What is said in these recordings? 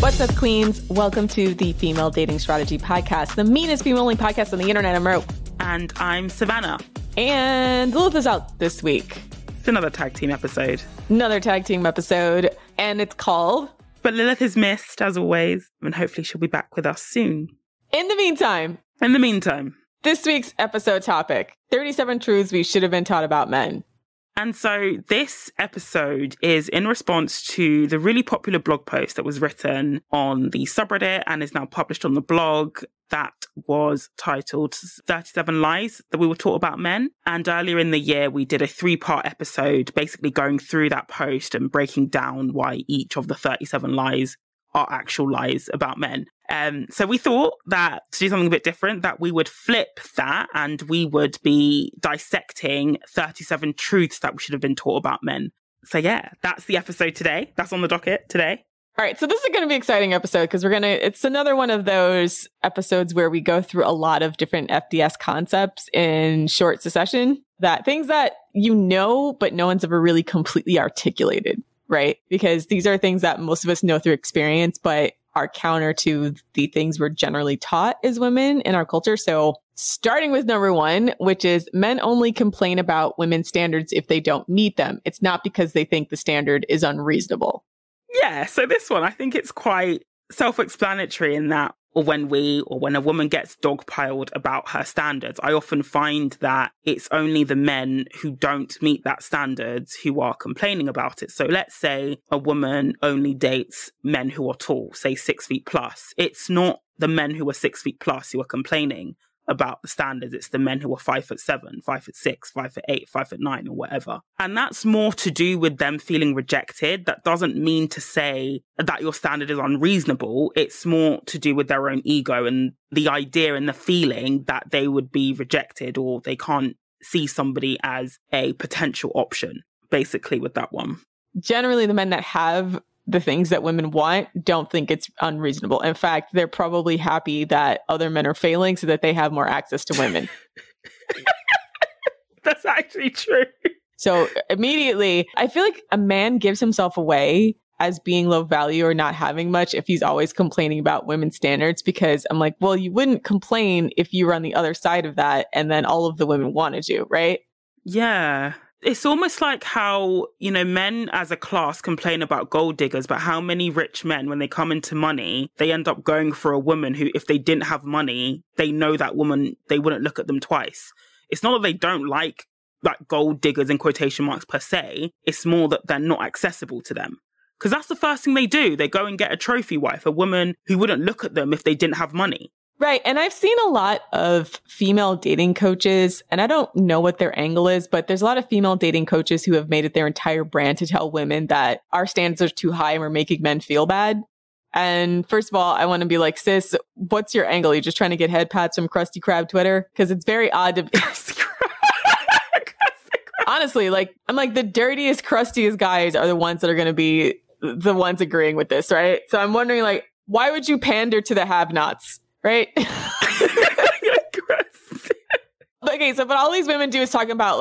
What's up, queens? Welcome to the Female Dating Strategy Podcast, the meanest female-only podcast on the internet. I'm Ro. And I'm Savannah. And Lilith is out this week. It's another tag team episode. Another tag team episode. And it's called... But Lilith is missed, as always. And hopefully she'll be back with us soon. In the meantime, this week's episode topic, 37 truths we should have been taught about men. And so this episode is in response to the really popular blog post that was written on the subreddit and is now published on the blog that was titled 37 Lies That We Were Taught About Men. And earlier in the year, we did a 3-part episode basically going through that post and breaking down why each of the 37 lies are actual lies about men. So we thought that to do something a bit different, that we would flip that and we would be dissecting 37 truths that we should have been taught about men. So yeah, that's the episode today. That's on the docket today. All right, so this is going to be an exciting episode because it's another one of those episodes where we go through a lot of different FDS concepts in short succession, that things that you know, but no one's ever really completely articulated, right? Because these are things that most of us know through experience, but are counter to the things we're generally taught as women in our culture. So starting with number 1, which is men only complain about women's standards if they don't meet them. It's not because they think the standard is unreasonable. Yeah, so this one, I think it's quite self-explanatory in that when a woman gets dogpiled about her standards, I often find that it's only the men who don't meet that standards who are complaining about it. So let's say a woman only dates men who are tall, say 6 feet plus. It's not the men who are 6 feet plus who are complaining about the standards. It's the men who are 5'7", 5'6", 5'8", 5'9", or whatever. And that's more to do with them feeling rejected. That doesn't mean to say that your standard is unreasonable. It's more to do with their own ego and the idea and the feeling that they would be rejected or they can't see somebody as a potential option, basically, with that one. Generally, the men that have the things that women want don't think it's unreasonable. In fact, they're probably happy that other men are failing so that they have more access to women. That's actually true. So immediately, I feel like a man gives himself away as being low value or not having much if he's always complaining about women's standards, because I'm like, well, you wouldn't complain if you were on the other side of that and then all of the women wanted you, right? Yeah. It's almost like how, men as a class complain about gold diggers, but how many rich men, when they come into money, they end up going for a woman who, if they didn't have money, they know that woman, they wouldn't look at them twice. It's not that they don't like gold diggers in quotation marks per se. It's more that they're not accessible to them. Because that's the first thing they do. They go and get a trophy wife, a woman who wouldn't look at them if they didn't have money. Right. And I've seen a lot of female dating coaches, and I don't know what their angle is, but there's a lot of female dating coaches who have made it their entire brand to tell women that our standards are too high and we're making men feel bad. And first of all, I want to be like, sis, what's your angle? You're just trying to get head pats from Krusty Krab Twitter? Because it's very odd to... Honestly, I'm like, the dirtiest, crustiest guys are the ones that are going to be the ones agreeing with this, right? So I'm wondering, why would you pander to the have-nots? Right? Okay, so but all these women do is talking about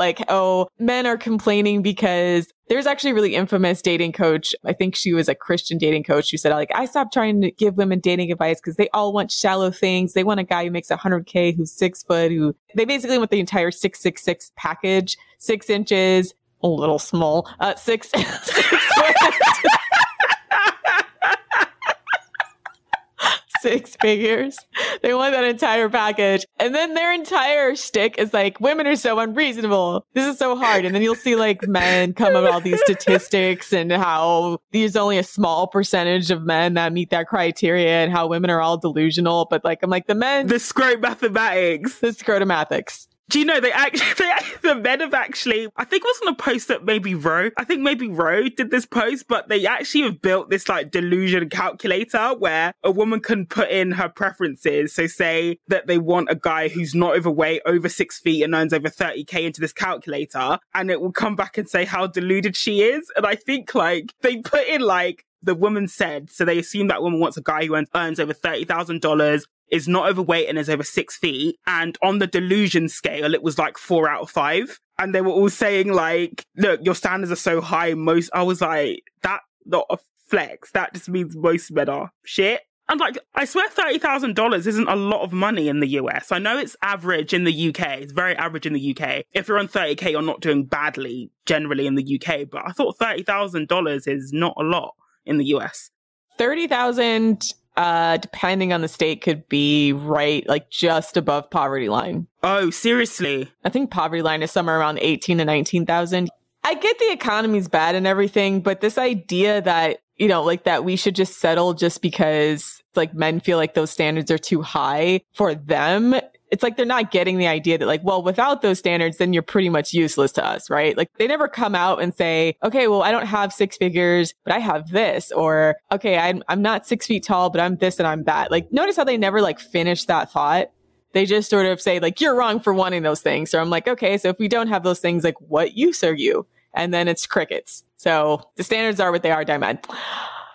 men are complaining because there's actually a really infamous dating coach. I think she was a Christian dating coach who said, I stopped trying to give women dating advice because they all want shallow things. They want a guy who makes $100K, who's 6 foot, who they basically want the entire 666 package, 6 inches, a little small, 6 foot. 6 figures. They want that entire package. And then their entire shtick is women are so unreasonable. This is so hard. And then you'll see men come up with all these statistics and how there's only a small percentage of men that meet that criteria and how women are all delusional. But I'm like, the men... The scrotomathematics. The scrotomathics. Do you know, the men have actually, I think it was on a post that maybe Ro did this post, but they actually have built this delusion calculator where a woman can put in her preferences. So say that they want a guy who's not overweight, over 6 feet and earns over 30K into this calculator, and it will come back and say how deluded she is. And I think they put in the woman said, so they assume that woman wants a guy who earns over $30,000, is not overweight and is over 6 feet. And on the delusion scale, it was 4 out of 5. And they were all saying look, your standards are so high. I was like, that not a flex. That just means most men are shit. And like, I swear $30,000 isn't a lot of money in the US. I know it's average in the UK. It's very average in the UK. If you're on 30K, you're not doing badly generally in the UK. But I thought $30,000 is not a lot in the US. 30,000, depending on the state, could be right, like just above poverty line. Oh, seriously? I think poverty line is somewhere around 18 to 19,000. I get the economy's bad and everything, but this idea that, you know, like that we should just settle just because like men feel like those standards are too high for them. It's like they're not getting the idea that like, well, without those standards, then you're pretty much useless to us, right? Like they never come out and say, okay, well, I don't have 6 figures, but I have this, or okay, I'm not 6 feet tall, but I'm this and I'm that. Like notice how they never like finish that thought. They just sort of say like, you're wrong for wanting those things. So I'm like, okay, so if we don't have those things, like what use are you? And then it's crickets. So the standards are what they are, Diamond.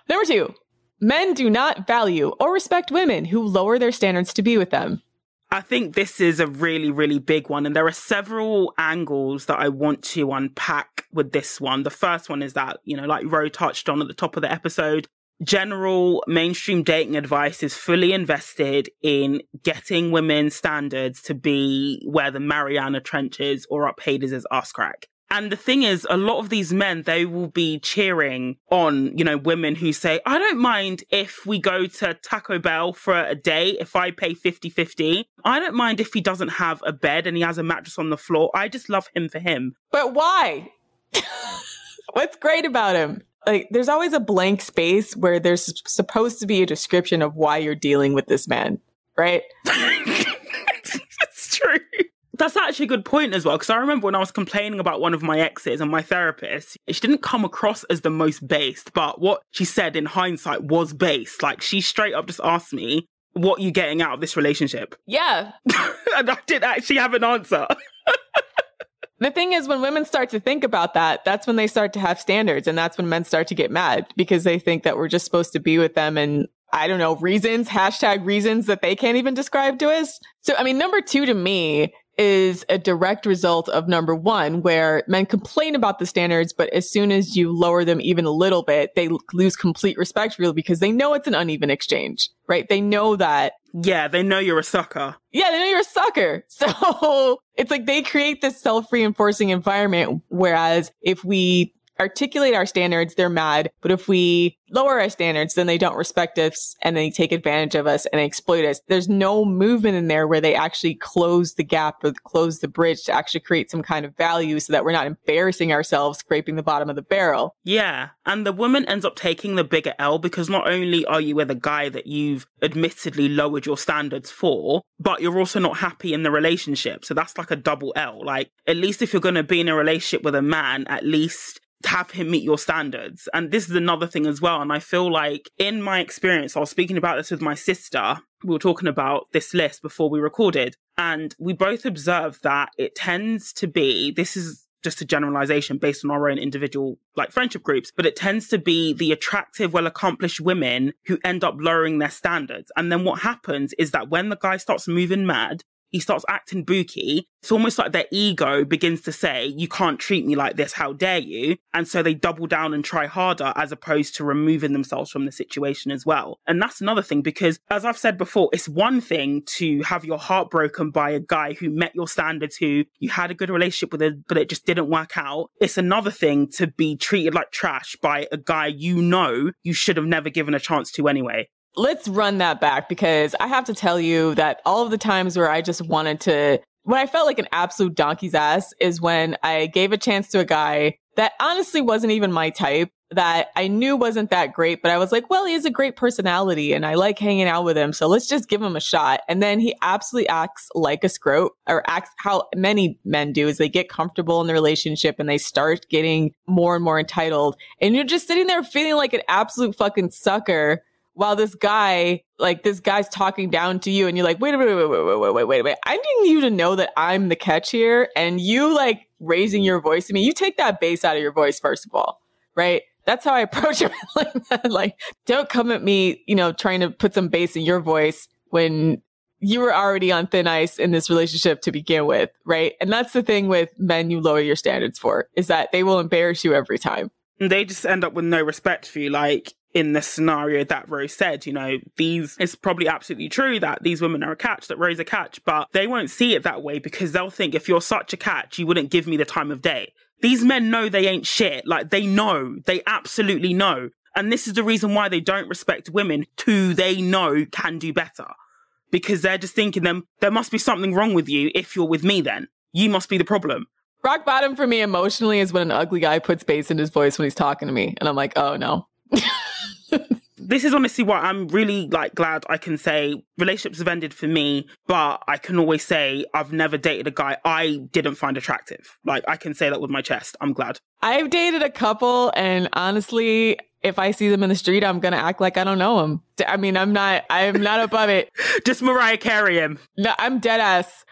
Number 2, men do not value or respect women who lower their standards to be with them. I think this is a really, really big one. And there are several angles that I want to unpack with this one. The first one is that, you know, like Ro touched on at the top of the episode, general mainstream dating advice is fully invested in getting women's standards to be where the Mariana Trench is or up Hades' ass crack. And the thing is, a lot of these men, they will be cheering on, you know, women who say, I don't mind if we go to Taco Bell for a day, if I pay 50-50. I don't mind if he doesn't have a bed and he has a mattress on the floor. I just love him for him. But why? What's great about him? Like, there's always a blank space where there's supposed to be a description of why you're dealing with this man, right? That's true. That's actually a good point as well, because I remember when I was complaining about one of my exes and my therapist, she didn't come across as the most based, but what she said in hindsight was based. Like, she straight up just asked me, what are you getting out of this relationship? Yeah. And I didn't actually have an answer. The thing is, when women start to think about that, that's when they start to have standards. And that's when men start to get mad because they think that we're just supposed to be with them and, I don't know, reasons that they can't even describe to us. So, I mean, number 2 to me is a direct result of number 1, where men complain about the standards, but as soon as you lower them even a little bit, they lose complete respect for you because they know it's an uneven exchange, right? They know that. Yeah, they know you're a sucker. Yeah, they know you're a sucker. So it's like they create this self-reinforcing environment, whereas if we articulate our standards, they're mad. But if we lower our standards, then they don't respect us and they take advantage of us and they exploit us. There's no movement in there where they actually close the gap or close the bridge to actually create some kind of value so that we're not embarrassing ourselves, scraping the bottom of the barrel. Yeah. And the woman ends up taking the bigger L because not only are you with a guy that you've admittedly lowered your standards for, but you're also not happy in the relationship. So that's like a double L. Like, at least if you're going to be in a relationship with a man, at least have him meet your standards. And this is another thing as well. And I feel like in my experience, I was speaking about this with my sister. We were talking about this list before we recorded. And we both observed that it tends to be, this is just a generalization based on our own individual like friendship groups, but it tends to be the attractive, well-accomplished women who end up lowering their standards. And then what happens is that when the guy starts moving mad, he starts acting booky. It's almost like their ego begins to say, you can't treat me like this, how dare you? And so they double down and try harder as opposed to removing themselves from the situation as well. And that's another thing, because as I've said before, it's one thing to have your heart broken by a guy who met your standards, who you had a good relationship with, but it just didn't work out. It's another thing to be treated like trash by a guy you know you should have never given a chance to anyway. Let's run that back, because I have to tell you that all of the times where I just wanted to, when I felt like an absolute donkey's ass, is when I gave a chance to a guy that honestly wasn't even my type, that I knew wasn't that great, but I was like, well, he has a great personality and I like hanging out with him, so let's just give him a shot. And then he absolutely acts like a scrote, or acts how many men do, is they get comfortable in the relationship and they start getting more and more entitled. And you're just sitting there feeling like an absolute fucking sucker while this guy's talking down to you and you're like, wait a minute. I need you to know that I'm the catch here. And you like raising your voice to me, you take that bass out of your voice, first of all, right? That's how I approach it like that. Like, don't come at me, trying to put some bass in your voice when you were already on thin ice in this relationship to begin with, right? And that's the thing with men you lower your standards for, is that they will embarrass you every time. And they just end up with no respect for you. Like in the scenario that Rose said, you know, it's probably absolutely true that these women are a catch, that Rose a catch, but they won't see it that way because they'll think if you're such a catch, you wouldn't give me the time of day. These men know they ain't shit. Like they know, they absolutely know. And this is the reason why they don't respect women who they know can do better. Because they're just thinking there must be something wrong with you if you're with me then. You must be the problem. Rock bottom for me emotionally is when an ugly guy puts bass in his voice when he's talking to me. And I'm like, oh no. This is honestly why I'm really like glad I can say relationships have ended for me, but I can always say I've never dated a guy I didn't find attractive. Like I can say that with my chest. I'm glad. I've dated a couple and honestly, if I see them in the street, I'm going to act like I don't know them. I mean, I'm not above it. Just Mariah Carey him. No, I'm dead ass.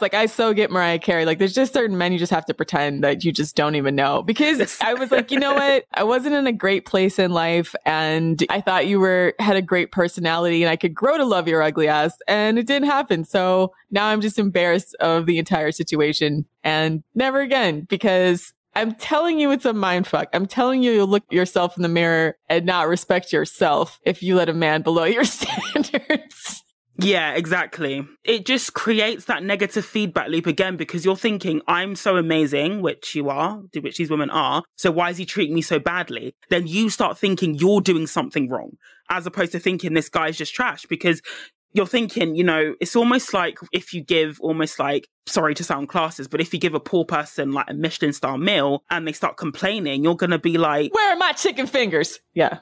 Like, I so get Mariah Carey. Like, there's just certain men you just have to pretend that you just don't even know. Because I was like, you know what? I wasn't in a great place in life. And I thought you had a great personality and I could grow to love your ugly ass. And it didn't happen. So now I'm just embarrassed of the entire situation. And never again, because I'm telling you, it's a mind fuck. I'm telling you, you'll look yourself in the mirror and not respect yourself if you let a man below your standards. Yeah, exactly. It just creates that negative feedback loop again because you're thinking, I'm so amazing, which you are, which these women are. So why is he treating me so badly? Then you start thinking you're doing something wrong, as opposed to thinking this guy's just trash because you're thinking, you know, it's almost like if you give sorry to sound classist, but if you give a poor person like a Michelin star meal and they start complaining, you're going to be like, where are my chicken fingers? Yeah.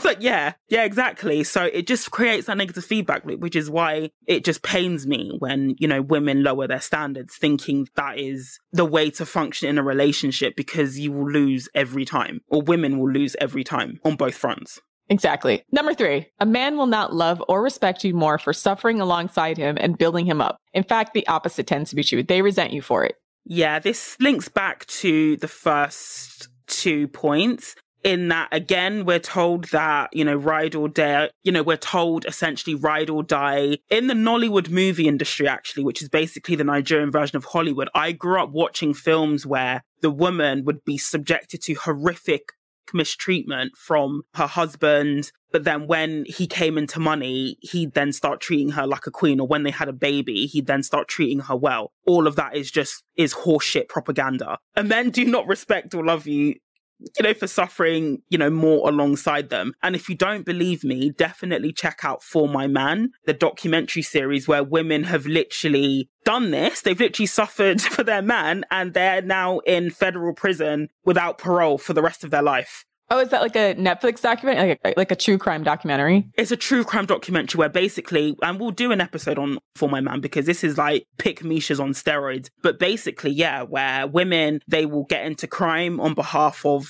Like, yeah, exactly. So it just creates that negative feedback loop, which is why it just pains me when, you know, women lower their standards thinking that is the way to function in a relationship because you will lose every time, or women will lose every time on both fronts. Exactly. Number 3, a man will not love or respect you more for suffering alongside him and building him up. In fact, the opposite tends to be true. They resent you for it. Yeah, this links back to the first 2 points in that, again, we're told that, you know, ride or die, you know, we're told essentially ride or die in the Nollywood movie industry, actually, which is basically the Nigerian version of Hollywood. I grew up watching films where the woman would be subjected to horrific mistreatment from her husband, but then when he came into money, he'd then start treating her like a queen, or when they had a baby, he'd then start treating her well. All of that is horseshit propaganda. And men do not respect or love you, you know, for suffering, you know, more alongside them. And if you don't believe me, definitely check out For My Man, the documentary series where women have literally done this. They've literally suffered for their man and they're now in federal prison without parole for the rest of their life. Oh, is that like a Netflix documentary? Like a true crime documentary? It's a true crime documentary where basically, and we'll do an episode on For My Man because this is like Pick Misha's on steroids. But basically, yeah, where women, they will get into crime on behalf of,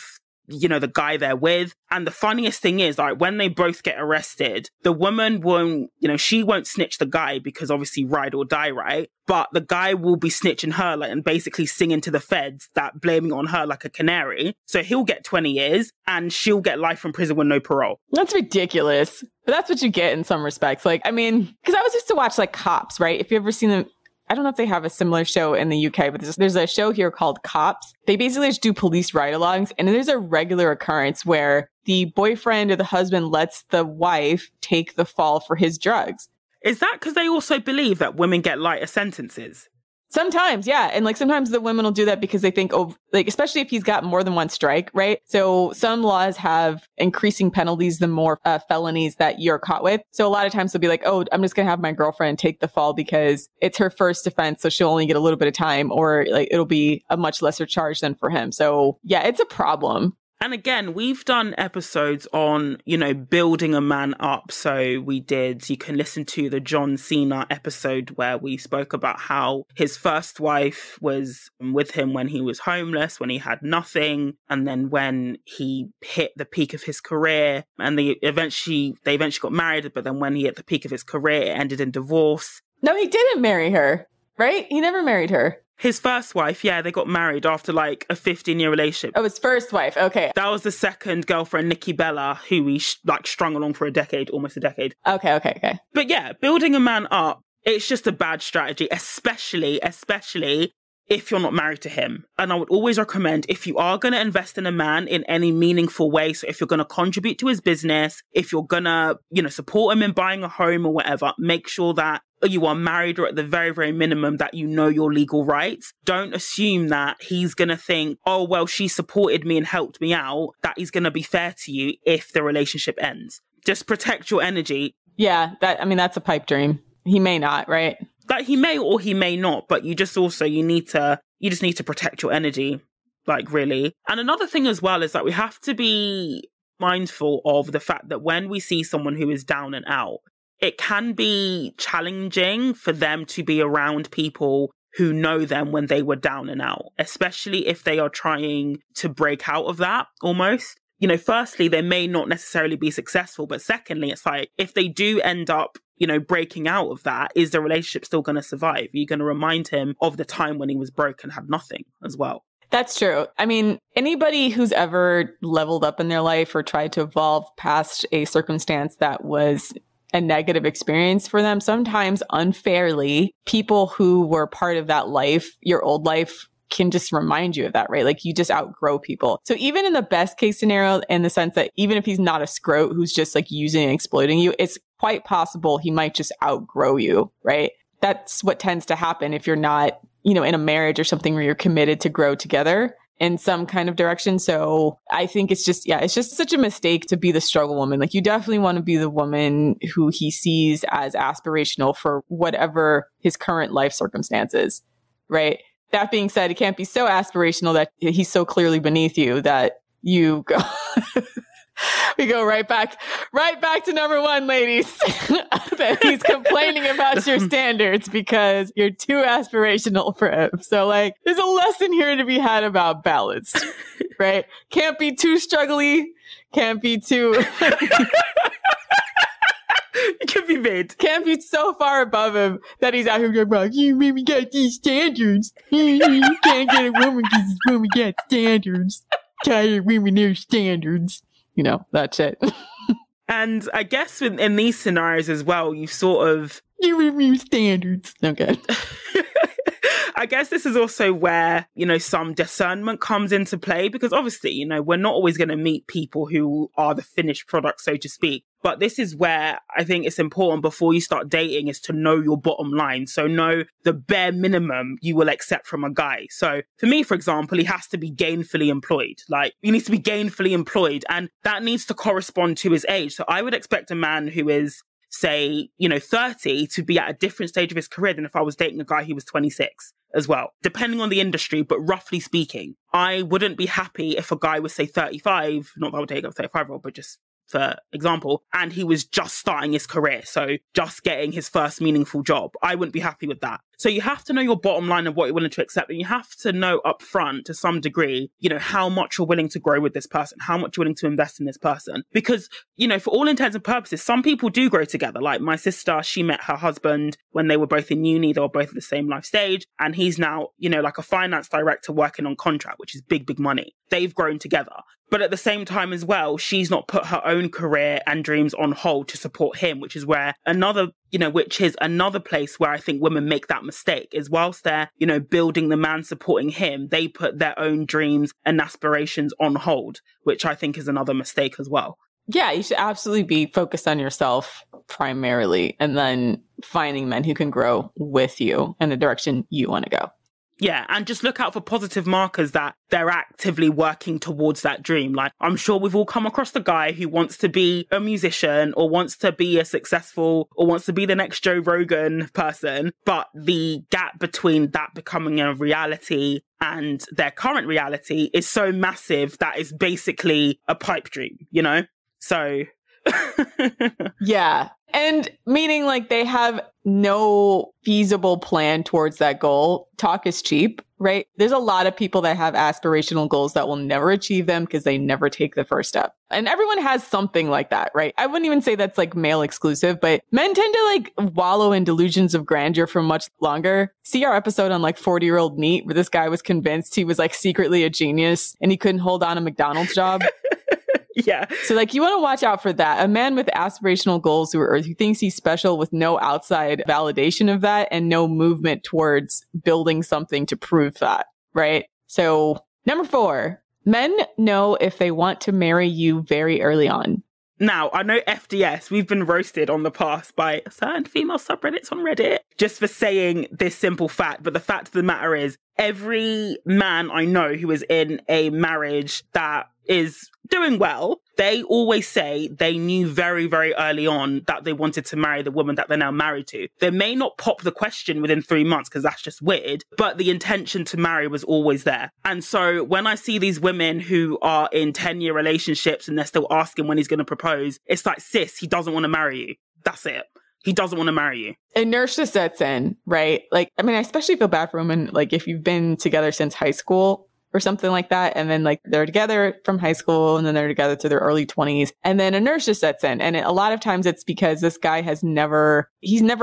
you know, the guy they're with. And the funniest thing is, like, when they both get arrested, the woman won't, you know, she won't snitch the guy because obviously ride or die, right? But the guy will be snitching her, like, and basically singing to the feds that blaming on her like a canary. So he'll get 20 years and she'll get life in prison with no parole. That's ridiculous. But that's what you get in some respects. Like, I mean, because I was used to watch like Cops, right? If you've ever seen them, I don't know if they have a similar show in the UK, but there's a show here called Cops. They basically just do police ride-alongs, and there's a regular occurrence where the boyfriend or the husband lets the wife take the fall for his drugs. Is that because they also believe that women get lighter sentences? Sometimes, yeah. And like sometimes the women will do that because they think, oh, like, especially if he's got more than one strike, right? So some laws have increasing penalties the more felonies that you're caught with. So a lot of times they'll be like, oh, I'm just going to have my girlfriend take the fall because it's her first offense. So she'll only get a little bit of time, or like it'll be a much lesser charge than for him. So yeah, it's a problem. And again, we've done episodes on, you know, building a man up. So you can listen to the John Cena episode where we spoke about how his first wife was with him when he was homeless, when he had nothing. And then when he hit the peak of his career and they eventually got married. But then when he hit the peak of his career, it ended in divorce. No, he didn't marry her, right? He never married her. His first wife, yeah, they got married after like a 15-year relationship. Oh, his first wife. Okay. That was the second girlfriend, Nikki Bella, who we strung along for almost a decade. Okay. But yeah, building a man up, it's just a bad strategy, especially if you're not married to him. And I would always recommend, if you are going to invest in a man in any meaningful way, so if you're going to contribute to his business, if you're going to, support him in buying a home or whatever, make sure that you are married, or at the very, very minimum that you know your legal rights. Don't assume that he's going to think, oh, well, she supported me and helped me out, that he's going to be fair to you if the relationship ends. Just protect your energy. Yeah, that's a pipe dream. He may not, right? Like, he may or he may not, but you just need to protect your energy, like, really. And another thing as well is that we have to be mindful of the fact that when we see someone who is down and out, it can be challenging for them to be around people who know them when they were down and out, especially if they are trying to break out of that almost. Firstly, they may not necessarily be successful, but secondly, it's like, if they do end up, breaking out of that, is the relationship still going to survive? You're going to remind him of the time when he was broke and had nothing as well. That's true. Anybody who's ever leveled up in their life or tried to evolve past a circumstance that was a negative experience for them, sometimes unfairly, people who were part of that life, your old life, can just remind you of that, right? Like, you just outgrow people. So even in the best case scenario, in the sense that even if he's not a scrote who's just like using and exploiting you, it's quite possible he might just outgrow you, right? That's what tends to happen if you're not, in a marriage or something where you're committed to grow together in some kind of direction. So I think it's just such a mistake to be the struggle woman. Like, you definitely want to be the woman who he sees as aspirational for whatever his current life circumstances, right? That being said, it can't be so aspirational that he's so clearly beneath you that you go, we go right back to number one, ladies, that he's complaining about your standards because you're too aspirational for him. So, like, there's a lesson here to be had about balance, right? Can't be too struggly, can't be too... It can be mid. Can't be so far above him that he's out here going, you maybe got these standards. You can't get a woman because this woman got standards. Tired women, their standards. That shit. And I guess in these scenarios as well, you sort of... You review standards. Okay. I guess this is also where, some discernment comes into play, because obviously, we're not always going to meet people who are the finished product, so to speak. But this is where I think it's important before you start dating is to know your bottom line. So know the bare minimum you will accept from a guy. So for me, for example, he has to be gainfully employed. Like, he needs to be gainfully employed, and that needs to correspond to his age. So I would expect a man who is, say, 30 to be at a different stage of his career than if I was dating a guy who was 26 as well, depending on the industry. But roughly speaking, I wouldn't be happy if a guy was, say, 35, not that I would take a 35-year-old, but just for example, and he was just starting his career, so just getting his first meaningful job. I wouldn't be happy with that. So you have to know your bottom line of what you're willing to accept, and you have to know upfront to some degree, how much you're willing to grow with this person, how much you're willing to invest in this person. Because, for all intents and purposes, some people do grow together. Like my sister, she met her husband when they were both in uni, they were both at the same life stage, and he's now, like a finance director working on contract, which is big, big money. They've grown together. But at the same time as well, she's not put her own career and dreams on hold to support him, which is where which is another place where I think women make that mistake, is whilst they're, building the man, supporting him, they put their own dreams and aspirations on hold, which I think is another mistake as well. Yeah, you should absolutely be focused on yourself primarily, and then finding men who can grow with you in the direction you want to go. Yeah, and just look out for positive markers that they're actively working towards that dream. Like, I'm sure we've all come across the guy who wants to be a musician or wants to be a successful or wants to be the next Joe Rogan person, but the gap between that becoming a reality and their current reality is so massive that it's basically a pipe dream, So... Yeah. And meaning, like, they have no feasible plan towards that goal. Talk is cheap, right? There's a lot of people that have aspirational goals that will never achieve them because they never take the first step. And everyone has something like that, right? I wouldn't even say that's like male exclusive, but men tend to like wallow in delusions of grandeur for much longer. See our episode on like 40-year-old Neat, where this guy was convinced he was like secretly a genius and he couldn't hold on a McDonald's job. Yeah. So like you want to watch out for that. A man with aspirational goals who thinks he's special with no outside validation of that and no movement towards building something to prove that, right? So number 4, men know if they want to marry you very early on. Now, I know FDS, we've been roasted on the past by certain female subreddits on Reddit just for saying this simple fact. But the fact of the matter is, every man I know who is in a marriage that is doing well, they always say they knew very, very early on that they wanted to marry the woman that they're now married to. They may not pop the question within 3 months because that's just weird, but the intention to marry was always there. And so when I see these women who are in 10-year relationships and they're still asking when he's going to propose, it's like, sis, he doesn't want to marry you. That's it. He doesn't want to marry you. Inertia sets in, right? Like, I mean, I especially feel bad for women, like if you've been together since high school or something like that. And then like they're together from high school and then they're together to their early 20s. And then inertia sets in. And a lot of times it's because this guy he's never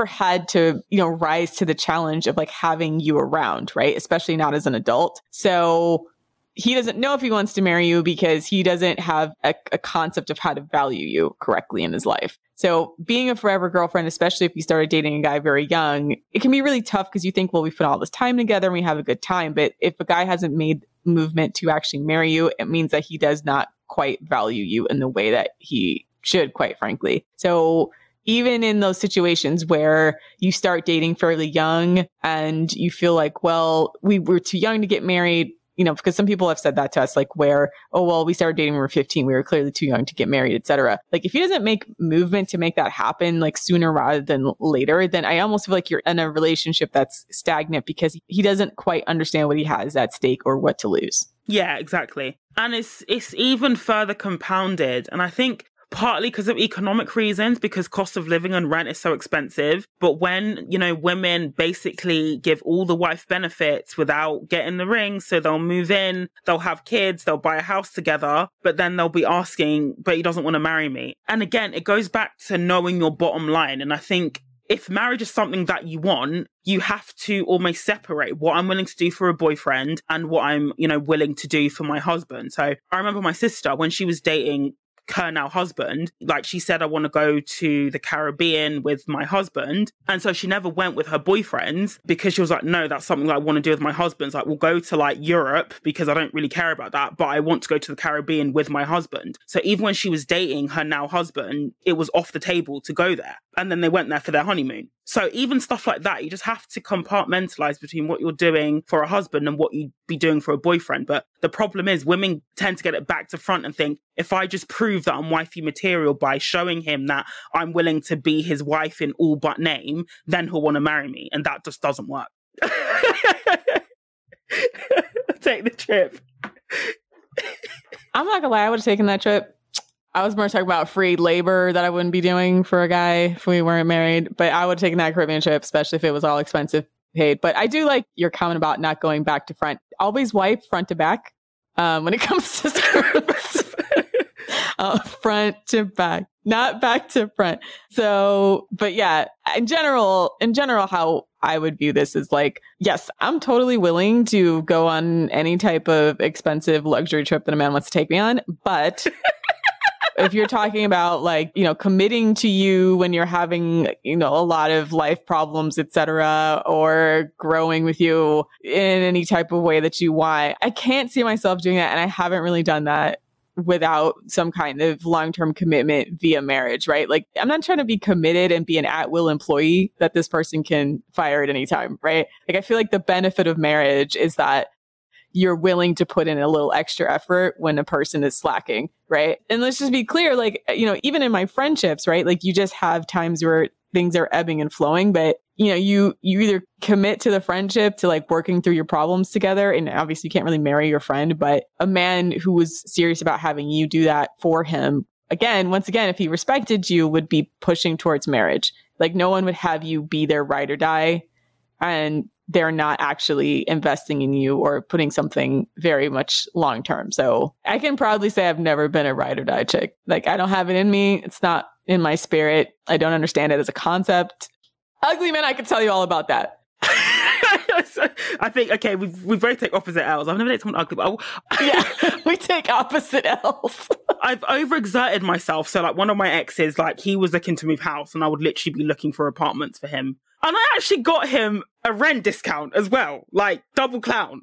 had to, rise to the challenge of like having you around, right? Especially not as an adult. So he doesn't know if he wants to marry you because he doesn't have a concept of how to value you correctly in his life. So being a forever girlfriend, especially if you started dating a guy very young, it can be really tough because you think, well, we put all this time together and we have a good time. But if a guy hasn't made movement to actually marry you, it means that he does not quite value you in the way that he should, quite frankly. So even in those situations where you start dating fairly young and you feel like, well, we were too young to get married, because some people have said that to us, like where, oh, well, we started dating when we were 15. We were clearly too young to get married, etc. Like if he doesn't make movement to make that happen, like sooner rather than later, then I almost feel like you're in a relationship that's stagnant because he doesn't quite understand what he has at stake or what to lose. Yeah, exactly. And it's even further compounded. And I think partly because of economic reasons, because cost of living and rent is so expensive. But when, women basically give all the wife benefits without getting the ring, so they'll move in, they'll have kids, they'll buy a house together, but then they'll be asking, but he doesn't want to marry me. And again, it goes back to knowing your bottom line. And I think if marriage is something that you want, you have to almost separate what I'm willing to do for a boyfriend and what I'm, willing to do for my husband. So I remember my sister, when she was dating her now husband, like she said, I want to go to the Caribbean with my husband. And so she never went with her boyfriends because she was like, no, that's something that I want to do with my husband. It's like, we'll go to like Europe because I don't really care about that, but I want to go to the Caribbean with my husband. So even when she was dating her now husband, it was off the table to go there. And then they went there for their honeymoon. So even stuff like that, you just have to compartmentalize between what you're doing for a husband and what you'd be doing for a boyfriend. But the problem is women tend to get it back to front and think, if I just prove that I'm wifey material by showing him that I'm willing to be his wife in all but name, then he'll want to marry me. And that just doesn't work. Take the trip. I'm not gonna lie, I would have taken that trip. I was more talking about free labor that I wouldn't be doing for a guy if we weren't married, but I would have taken that Caribbean trip, especially if it was all expensive paid. But I do like your comment about not going back to front. Always wipe front to back when it comes to skirts. Front to back, not back to front. So, but yeah, in general, how I would view this is like, yes, I'm totally willing to go on any type of expensive luxury trip that a man wants to take me on, but if you're talking about like, committing to you when you're having, a lot of life problems, etc., or growing with you in any type of way that you want, I can't see myself doing that. And I haven't really done that without some kind of long-term commitment via marriage, right? Like I'm not trying to be committed and be an at-will employee that this person can fire at any time, right? Like I feel like the benefit of marriage is that you're willing to put in a little extra effort when a person is slacking, right? And let's just be clear, like, even in my friendships, right? Like you just have times where things are ebbing and flowing, but you either commit to the friendship to like working through your problems together. And obviously you can't really marry your friend, but a man who was serious about having you do that for him, once again, if he respected you, would be pushing towards marriage. Like no one would have you be their ride or die. And they're not actually investing in you or putting something very much long term. So I can proudly say I've never been a ride or die chick. Like I don't have it in me. It's not in my spirit. I don't understand it as a concept. Ugly men, I could tell you all about that. So I think, okay, we both take opposite L's. I've never dated someone ugly, but yeah, we take opposite L's. I've overexerted myself. So like one of my exes, like he was looking to move house and I would literally be looking for apartments for him. And I actually got him a rent discount as well. Like double clown.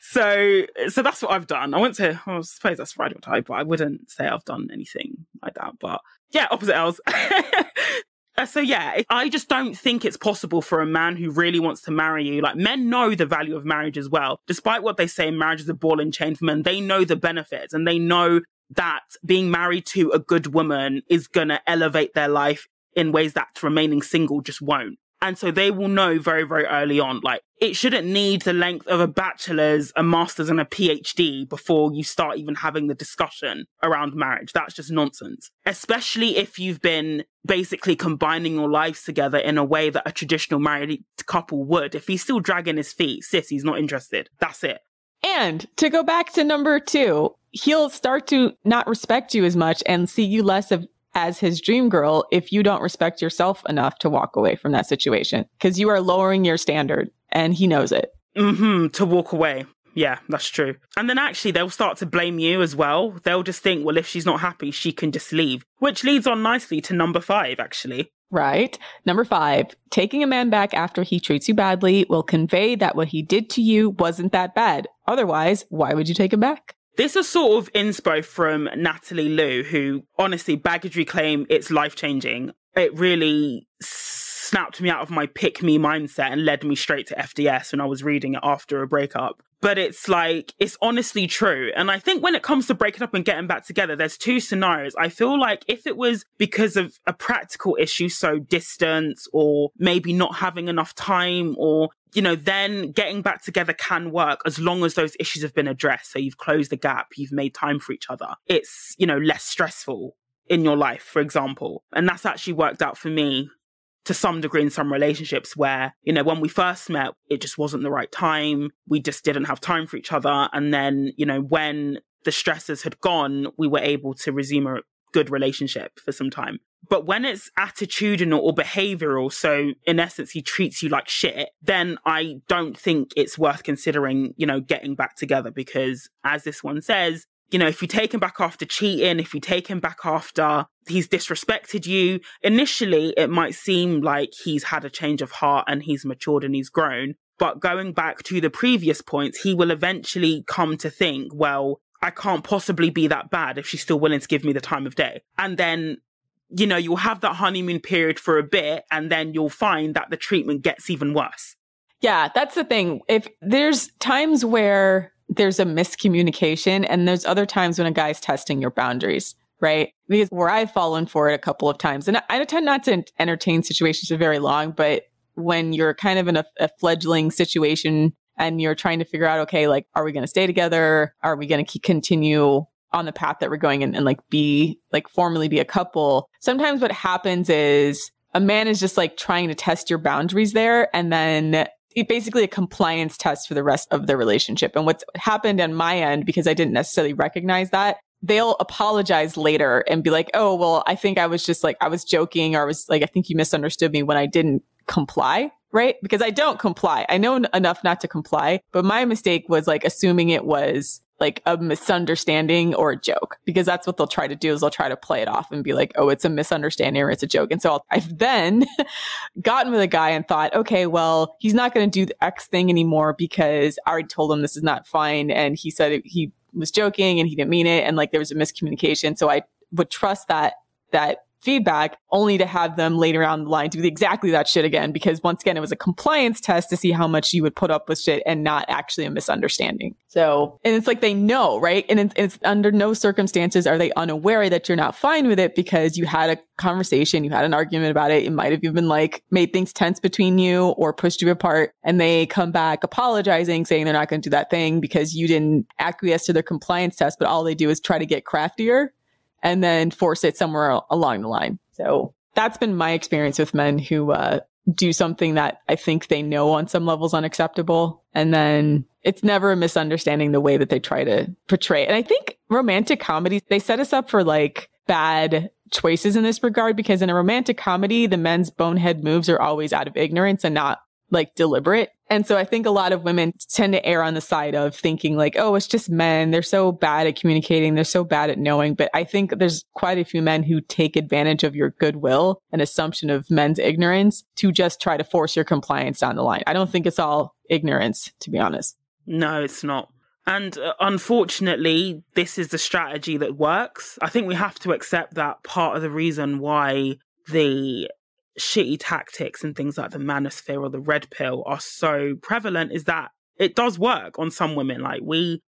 So that's what I've done. I suppose that's Friday type, but I wouldn't say I've done anything like that. But yeah, opposite L's. So yeah, I just don't think it's possible for a man who really wants to marry you. Like men know the value of marriage as well. Despite what they say, marriage is a ball and chain for men. They know the benefits and they know that being married to a good woman is going to elevate their life in ways that remaining single just won't. And so they will know very, very early on, like it shouldn't need the length of a bachelor's, a master's and a PhD before you start even having the discussion around marriage. That's just nonsense. Especially if you've been basically combining your lives together in a way that a traditional married couple would. If he's still dragging his feet, sis, he's not interested. That's it. And to go back to number 2, he'll start to not respect you as much and see you less as his dream girl if you don't respect yourself enough to walk away from that situation, because you are lowering your standard and he knows it. To walk away. Yeah, that's true. And then actually they'll start to blame you as well. They'll just think, well, if she's not happy, she can just leave, which leads on nicely to number 5, actually. Right. Number 5, taking a man back after he treats you badly will convey that what he did to you wasn't that bad. Otherwise, why would you take him back? This is sort of inspo from Natalie Liu, who honestly, baggage reclaim, it's life-changing. It really snapped me out of my pick me mindset and led me straight to FDS when I was reading it after a breakup. But it's like, it's honestly true. And I think when it comes to breaking up and getting back together, there's 2 scenarios. I feel like if it was because of a practical issue, so distance or maybe not having enough time or, you know, then getting back together can work as long as those issues have been addressed. So you've closed the gap, you've made time for each other. It's, you know, less stressful in your life, for example. And that's actually worked out for me to some degree in some relationships where, you know, when we first met, it just wasn't the right time. We just didn't have time for each other. And then, you know, when the stresses had gone, we were able to resume a good relationship for some time. But when it's attitudinal or behavioral, so in essence, he treats you like shit, then I don't think it's worth considering, you know, getting back together because as this one says, you know, if you take him back after cheating, if you take him back after he's disrespected you, initially it might seem like he's had a change of heart and he's matured and he's grown. But going back to the previous points, he will eventually come to think, well, I can't possibly be that bad if she's still willing to give me the time of day. And then, you know, you'll have that honeymoon period for a bit and then you'll find that the treatment gets even worse. Yeah, that's the thing. If there's times where there's a miscommunication and there's other times when a guy's testing your boundaries, right? Because where I've fallen for it a couple of times, and I tend not to entertain situations for very long, but when you're kind of in a fledgling situation and you're trying to figure out, okay, like, are we going to stay together? Are we going to continue on the path that we're going and like be like formally be a couple? Sometimes what happens is a man is just like trying to test your boundaries there. And then basically a compliance test for the rest of the relationship. And what's happened on my end, because I didn't necessarily recognize that, they'll apologize later and be like, oh, well, I think I was just like, I was joking, or I was like, I think you misunderstood me when I didn't comply, right? Because I don't comply. I know enough not to comply, but my mistake was like assuming it was like a misunderstanding or a joke, because that's what they'll try to do is they'll try to play it off and be like, oh, it's a misunderstanding or it's a joke. And so I've then gotten with a guy and thought, okay, well, he's not going to do the X thing anymore because I already told him this is not fine. And he said he was joking and he didn't mean it. And like there was a miscommunication. So I would trust that feedback only to have them later on the line do exactly that shit again, because once again, it was a compliance test to see how much you would put up with shit and not actually a misunderstanding. So, and it's like they know, right? And it's under no circumstances are they unaware that you're not fine with it because you had a conversation, you had an argument about it. It might have even like made things tense between you or pushed you apart. And they come back apologizing, saying they're not going to do that thing because you didn't acquiesce to their compliance test, but all they do is try to get craftier and then force it somewhere along the line. So that's been my experience with men who do something that I think they know on some levels unacceptable. And then it's never a misunderstanding the way that they try to portray it. And I think romantic comedies, they set us up for like bad choices in this regard, because in a romantic comedy, the men's bonehead moves are always out of ignorance and not like deliberate. And so I think a lot of women tend to err on the side of thinking like, oh, it's just men. They're so bad at communicating. They're so bad at knowing. But I think there's quite a few men who take advantage of your goodwill and assumption of men's ignorance to just try to force your compliance down the line. I don't think it's all ignorance, to be honest. No, it's not. And unfortunately, this is the strategy that works. I think we have to accept that part of the reason why the shitty tactics and things like the manosphere or the red pill are so prevalent is that it does work on some women. Like we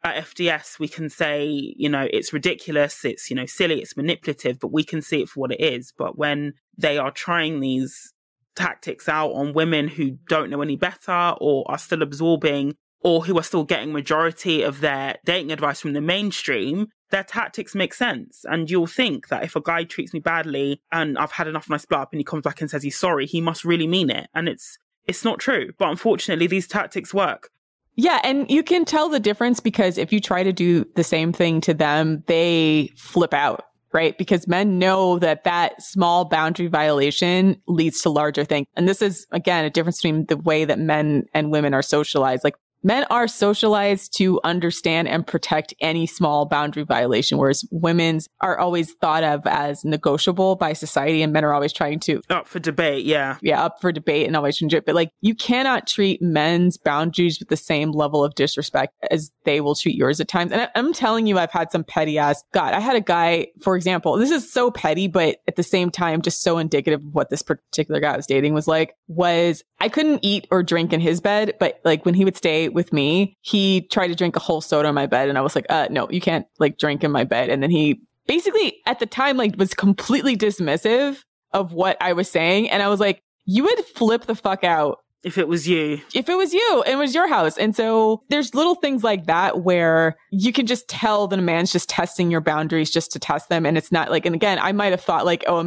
at FDS, we can say, you know, it's ridiculous, it's, you know, silly, it's manipulative, but we can see it for what it is. But when they are trying these tactics out on women who don't know any better or are still absorbing or who are still getting majority of their dating advice from the mainstream, their tactics make sense. And you'll think that if a guy treats me badly and I've had enough of my split up and he comes back and says he's sorry, he must really mean it. And it's not true. But unfortunately, these tactics work. Yeah. And you can tell the difference because if you try to do the same thing to them, they flip out, right? Because men know that that small boundary violation leads to larger things. And this is, again, a difference between the way that men and women are socialized. Like, men are socialized to understand and protect any small boundary violation, whereas women's are always thought of as negotiable by society, and men are always trying to... Up for debate, yeah. Yeah, up for debate and always enjoy it. But like, you cannot treat men's boundaries with the same level of disrespect as they will treat yours at times. And I'm telling you, I've had some petty ass... God, I had a guy, for example, this is so petty, but at the same time, just so indicative of what this particular guy I was dating was like, was I couldn't eat or drink in his bed, but like when he would stay with me, he tried to drink a whole soda in my bed. And I was like, no, you can't like drink in my bed. And then he basically at the time, like was completely dismissive of what I was saying. And I was like, you would flip the fuck out. If it was you. If it was you, it was your house. And so there's little things like that where you can just tell that a man's just testing your boundaries just to test them. And it's not like, and again, I might have thought like, oh,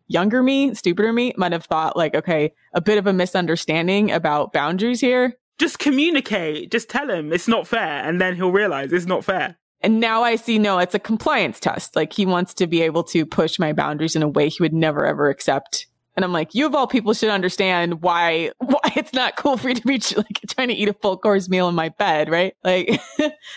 younger me, stupider me might have thought like, okay, a bit of a misunderstanding about boundaries here. Just communicate. Just tell him it's not fair. And then he'll realize it's not fair. And now I see, no, it's a compliance test. Like he wants to be able to push my boundaries in a way he would never, ever accept. And I'm like, you of all people should understand why it's not cool for you to be like trying to eat a full course meal in my bed, right? Like,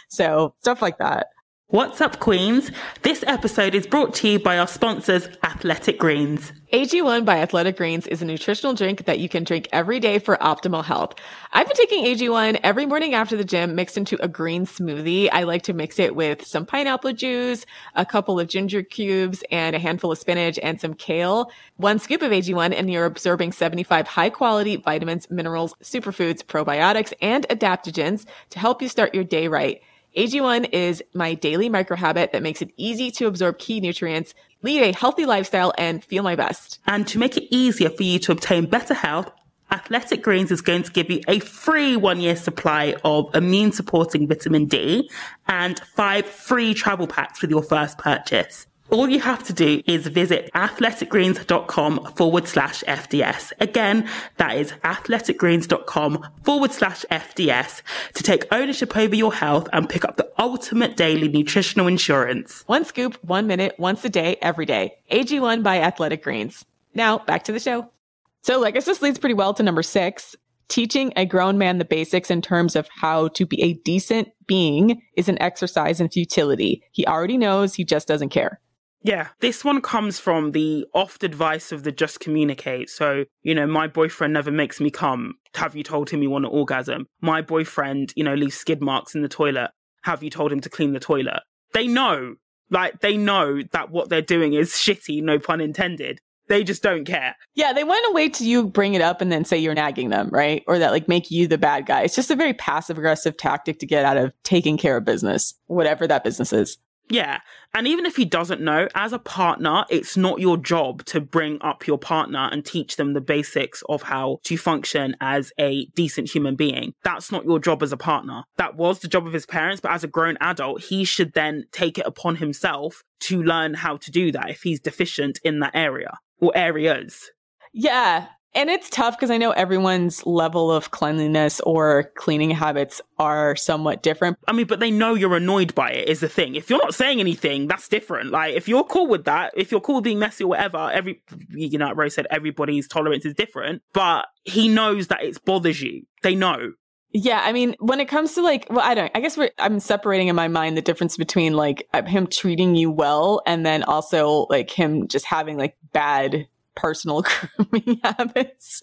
so stuff like that. What's up, Queens? This episode is brought to you by our sponsors, Athletic Greens. AG1 by Athletic Greens is a nutritional drink that you can drink every day for optimal health. I've been taking AG1 every morning after the gym mixed into a green smoothie. I like to mix it with some pineapple juice, a couple of ginger cubes, and a handful of spinach and some kale. 1 scoop of AG1 and you're absorbing 75 high-quality vitamins, minerals, superfoods, probiotics, and adaptogens to help you start your day right. AG1 is my daily micro habit that makes it easy to absorb key nutrients, lead a healthy lifestyle, and feel my best. And to make it easier for you to obtain better health, Athletic Greens is going to give you a free 1-year supply of immune-supporting vitamin D and 5 free travel packs with your first purchase. All you have to do is visit athleticgreens.com/FDS. Again, that is athleticgreens.com/FDS to take ownership over your health and pick up the ultimate daily nutritional insurance. 1 scoop, 1 minute, once a day, every day. AG1 by Athletic Greens. Now, back to the show. So I guess this leads pretty well to number 6. Teaching a grown man the basics in terms of how to be a decent being is an exercise in futility. He already knows, he just doesn't care. Yeah, this one comes from the oft advice of the just communicate. So, my boyfriend never makes me come. Have you told him you want an orgasm? My boyfriend, leaves skid marks in the toilet. Have you told him to clean the toilet? They know that what they're doing is shitty, no pun intended. They just don't care. Yeah, they want to wait till you bring it up and then say you're nagging them, right? Or that make you the bad guy. It's just a very passive aggressive tactic to get out of taking care of business, whatever that business is. Yeah. And even if he doesn't know, as a partner, it's not your job to bring up your partner and teach them the basics of how to function as a decent human being. That's not your job as a partner. That was the job of his parents, but as a grown adult, he should then take it upon himself to learn how to do that if he's deficient in that area or areas. Yeah. And it's tough because I know everyone's level of cleanliness or cleaning habits are somewhat different. I mean, but they know you're annoyed by it is the thing. If you're not saying anything, that's different. Like, if you're cool with that, if you're cool with being messy or whatever, like Rose said, everybody's tolerance is different. But he knows that it bothers you. They know. Yeah, I mean, when it comes to like, well, I guess I'm separating in my mind the difference between like him treating you well and then also like him just having like bad personal grooming habits.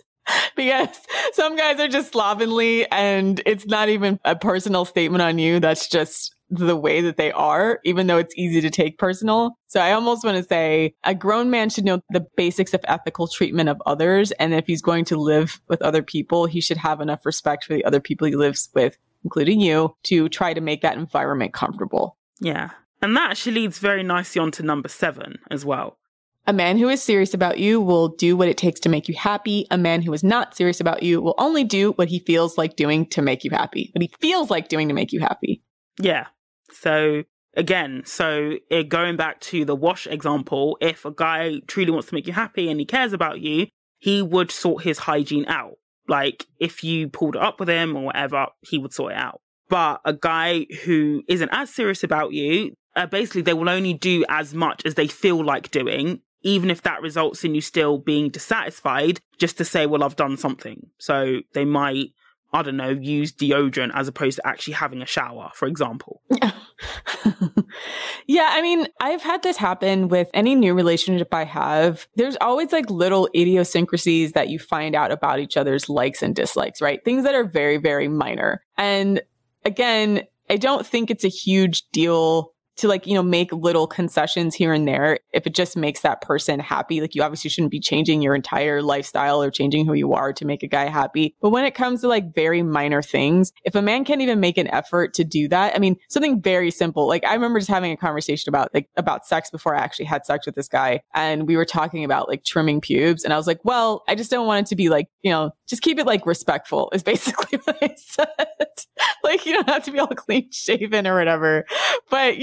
Because some guys are just slovenly and it's not even a personal statement on you. That's just the way that they are, even though it's easy to take personal. So I almost want to say a grown man should know the basics of ethical treatment of others. And if he's going to live with other people, he should have enough respect for the other people he lives with, including you, to try to make that environment comfortable. Yeah. And that actually leads very nicely on to number 7 as well. A man who is serious about you will do what it takes to make you happy. A man who is not serious about you will only do what he feels like doing to make you happy. What he feels like doing to make you happy. Yeah. So again, going back to the wash example, if a guy truly wants to make you happy and he cares about you, he would sort his hygiene out. Like, if you pulled it up with him or whatever, he would sort it out. But a guy who isn't as serious about you, basically they will only do as much as they feel like doing, even if that results in you still being dissatisfied, just to say, well, I've done something. So they might, I don't know, use deodorant as opposed to actually having a shower, for example. Yeah, I mean, I've had this happen with any new relationship I have. There's always like little idiosyncrasies that you find out about each other's likes and dislikes, right? Things that are very, very minor. And again, I don't think it's a huge deal to like, make little concessions here and there if it just makes that person happy. Like, you obviously shouldn't be changing your entire lifestyle or changing who you are to make a guy happy. But when it comes to like very minor things, if a man can't even make an effort to do that, I mean, something very simple. Like, I remember just having a conversation about sex before I actually had sex with this guy. And we were talking about like trimming pubes. And I was like, well, I just don't want it to be like, just keep it like respectful is basically what I said. Like, you don't have to be all clean shaven or whatever. But,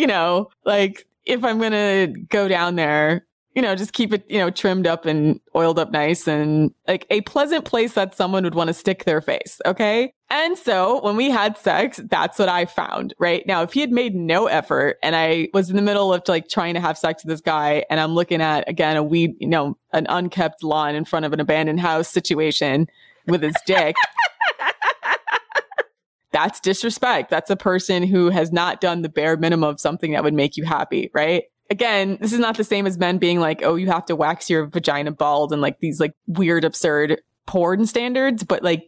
like if I'm going to go down there, just keep it, trimmed up and oiled up nice and like a pleasant place that someone would want to stick their face. Okay. And so when we had sex, that's what I found, right? Now, if he had made no effort and I was in the middle of like trying to have sex with this guy and I'm looking at, again, an unkept lawn in front of an abandoned house situation with his dick. That's disrespect. That's a person who has not done the bare minimum of something that would make you happy, right? Again, this is not the same as men being like, oh, you have to wax your vagina bald and like these like weird, absurd porn standards, but like,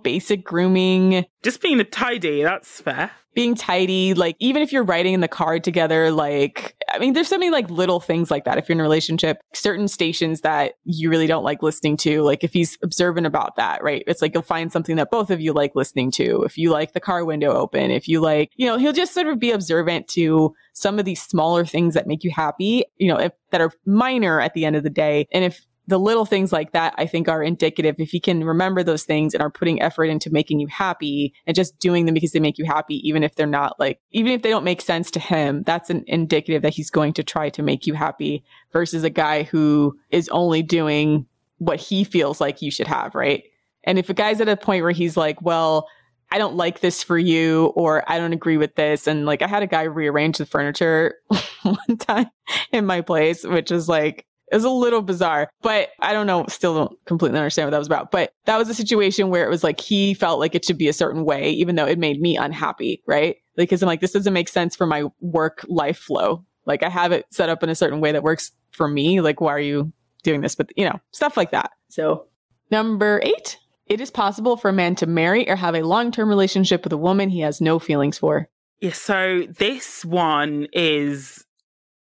basic grooming. Just being a tidy, that's fair. Being tidy, like even if you're riding in the car together, like, I mean, there's so many like little things like that. If you're in a relationship, certain stations that you really don't like listening to, like if he's observant about that, right? It's like you'll find something that both of you like listening to. If you like the car window open, if you like, he'll just sort of be observant to some of these smaller things that make you happy, that are minor at the end of the day. And if the little things like that, I think, are indicative. If you can remember those things and are putting effort into making you happy and just doing them because they make you happy, even if they don't make sense to him, that's an indicative that he's going to try to make you happy versus a guy who is only doing what he feels like you should have, right? And if a guy's at a point where he's like, well, I don't like this for you, or I don't agree with this. And like, I had a guy rearrange the furniture one time in my place, which is like, it was a little bizarre, but I don't know, still don't completely understand what that was about. But that was a situation where it was like, he felt like it should be a certain way, even though it made me unhappy, right? Because I'm like, this doesn't make sense for my work life flow. Like I have it set up in a certain way that works for me. Like, why are you doing this? But stuff like that. So number 8, it is possible for a man to marry or have a long-term relationship with a woman he has no feelings for. Yeah. So this one is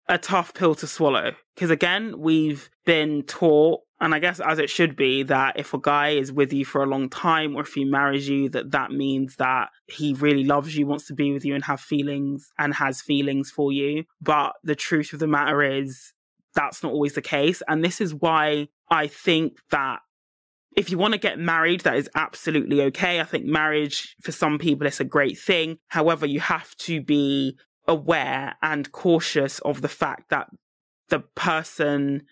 a tough pill to swallow. Because again, we've been taught, and I guess as it should be, that if a guy is with you for a long time or if he marries you, that means that he really loves you, wants to be with you and have feelings and has feelings for you. But the truth of the matter is that's not always the case. And this is why I think that if you want to get married, that is absolutely okay. I think marriage, for some people, is a great thing. However, you have to be aware and cautious of the fact that the person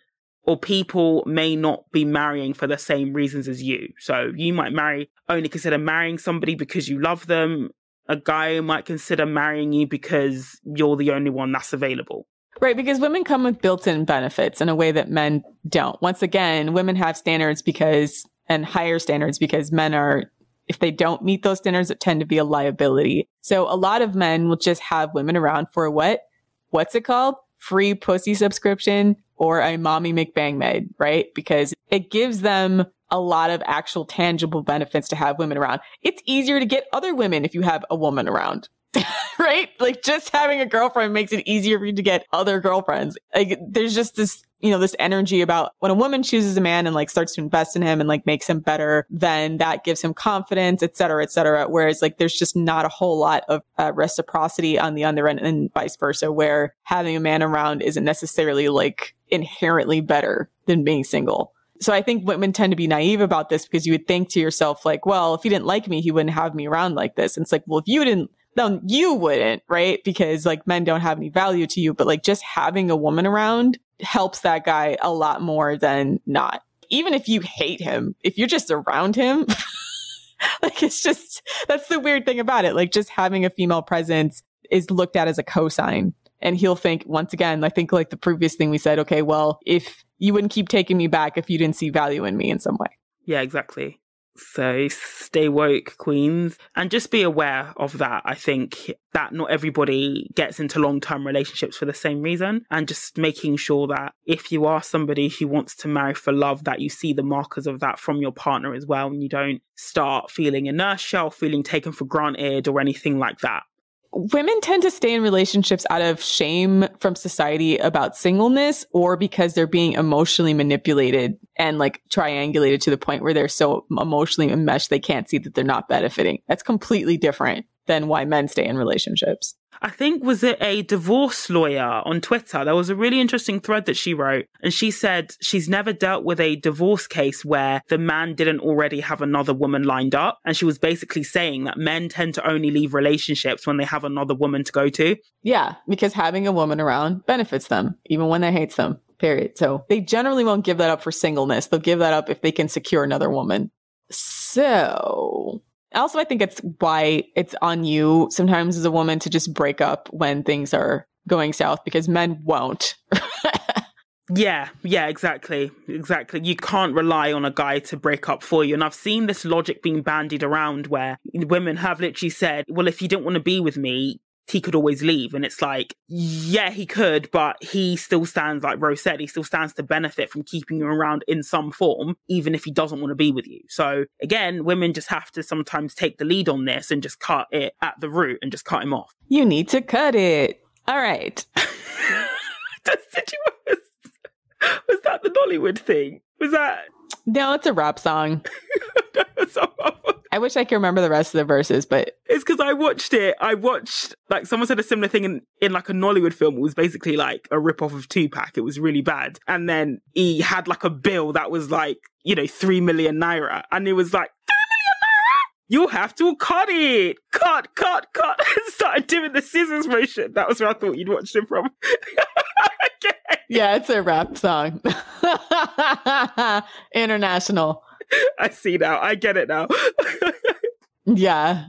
or people may not be marrying for the same reasons as you. So you might only consider marrying somebody because you love them. A guy might consider marrying you because you're the only one that's available. Right, because women come with built-in benefits in a way that men don't. Once again, women have standards and higher standards because men are, if they don't meet those standards, it tend to be a liability. So a lot of men will just have women around for what's it called? Free pussy subscription or a mommy McBang maid, right? Because it gives them a lot of actual tangible benefits to have women around. It's easier to get other women if you have a woman around. Right? Like just having a girlfriend makes it easier for you to get other girlfriends. Like there's just this, this energy about when a woman chooses a man and like starts to invest in him and like makes him better, then that gives him confidence, et cetera, et cetera. Whereas like there's just not a whole lot of reciprocity on the other end and vice versa, where having a man around isn't necessarily like inherently better than being single. So I think women tend to be naive about this because you would think to yourself like, well, if he didn't like me, he wouldn't have me around like this. And it's like, well, if you didn't, no, you wouldn't, right? Because like men don't have any value to you, but like just having a woman around helps that guy a lot more than not. Even if you hate him, if you're just around him, like it's just, that's the weird thing about it. Like just having a female presence is looked at as a cosign. And he'll think, once again, I think like the previous thing we said, okay, well, if you wouldn't keep taking me back if you didn't see value in me in some way. Yeah, exactly. So stay woke, queens, and just be aware of that. I think that not everybody gets into long-term relationships for the same reason, and just making sure that if you are somebody who wants to marry for love, that you see the markers of that from your partner as well, and you don't start feeling inertia or feeling taken for granted or anything like that. Women tend to stay in relationships out of shame from society about singleness or because they're being emotionally manipulated and like triangulated to the point where they're so emotionally enmeshed they can't see that they're not benefiting. That's completely different than why men stay in relationships. I think, was it a divorce lawyer on Twitter? There was a really interesting thread that she wrote, and she said she's never dealt with a divorce case where the man didn't already have another woman lined up. And she was basically saying that men tend to only leave relationships when they have another woman to go to. Yeah, because having a woman around benefits them, even when they hate them, period. So they generally won't give that up for singleness. They'll give that up if they can secure another woman. So also, I think it's why it's on you sometimes as a woman to just break up when things are going south, because men won't. Yeah, exactly. You can't rely on a guy to break up for you. And I've seen this logic being bandied around where women have literally said, well, if you didn't want to be with me, he could always leave. And it's like, yeah, he could, but he still stands, like Rose said, he still stands to benefit from keeping you around in some form, even if he doesn't want to be with you. So again, women just have to sometimes take the lead on this and just cut it at the root and just cut him off. You need to cut it. All right. Was that the Nollywood thing? Was that? No, it's a rap song. I wish I could remember the rest of the verses, but it's because I watched like someone said a similar thing in like a Nollywood film. It was basically like a rip-off of Tupac. It was really bad. And then he had like a bill that was like, 3 million naira. And it was like, 3 million naira? You'll have to cut it. Cut. And started doing the scissors motion. That was where I thought you'd watched it from. Okay. Yeah, it's a rap song. International. I see now. I get it now. Yeah.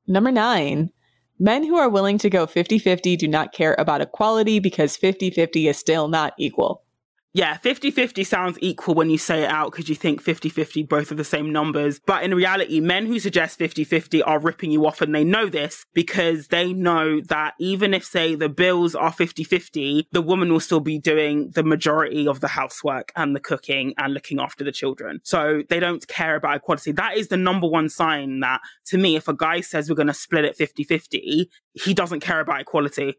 Number 9. Men who are willing to go 50-50 do not care about equality because 50-50 is still not equal. Yeah, 50-50 sounds equal when you say it out because you think 50-50 both are the same numbers. But in reality, men who suggest 50-50 are ripping you off, and they know this because they know that even if, say, the bills are 50-50, the woman will still be doing the majority of the housework and the cooking and looking after the children. So they don't care about equality. That is the number one sign that, to me, if a guy says we're going to split it 50-50, he doesn't care about equality.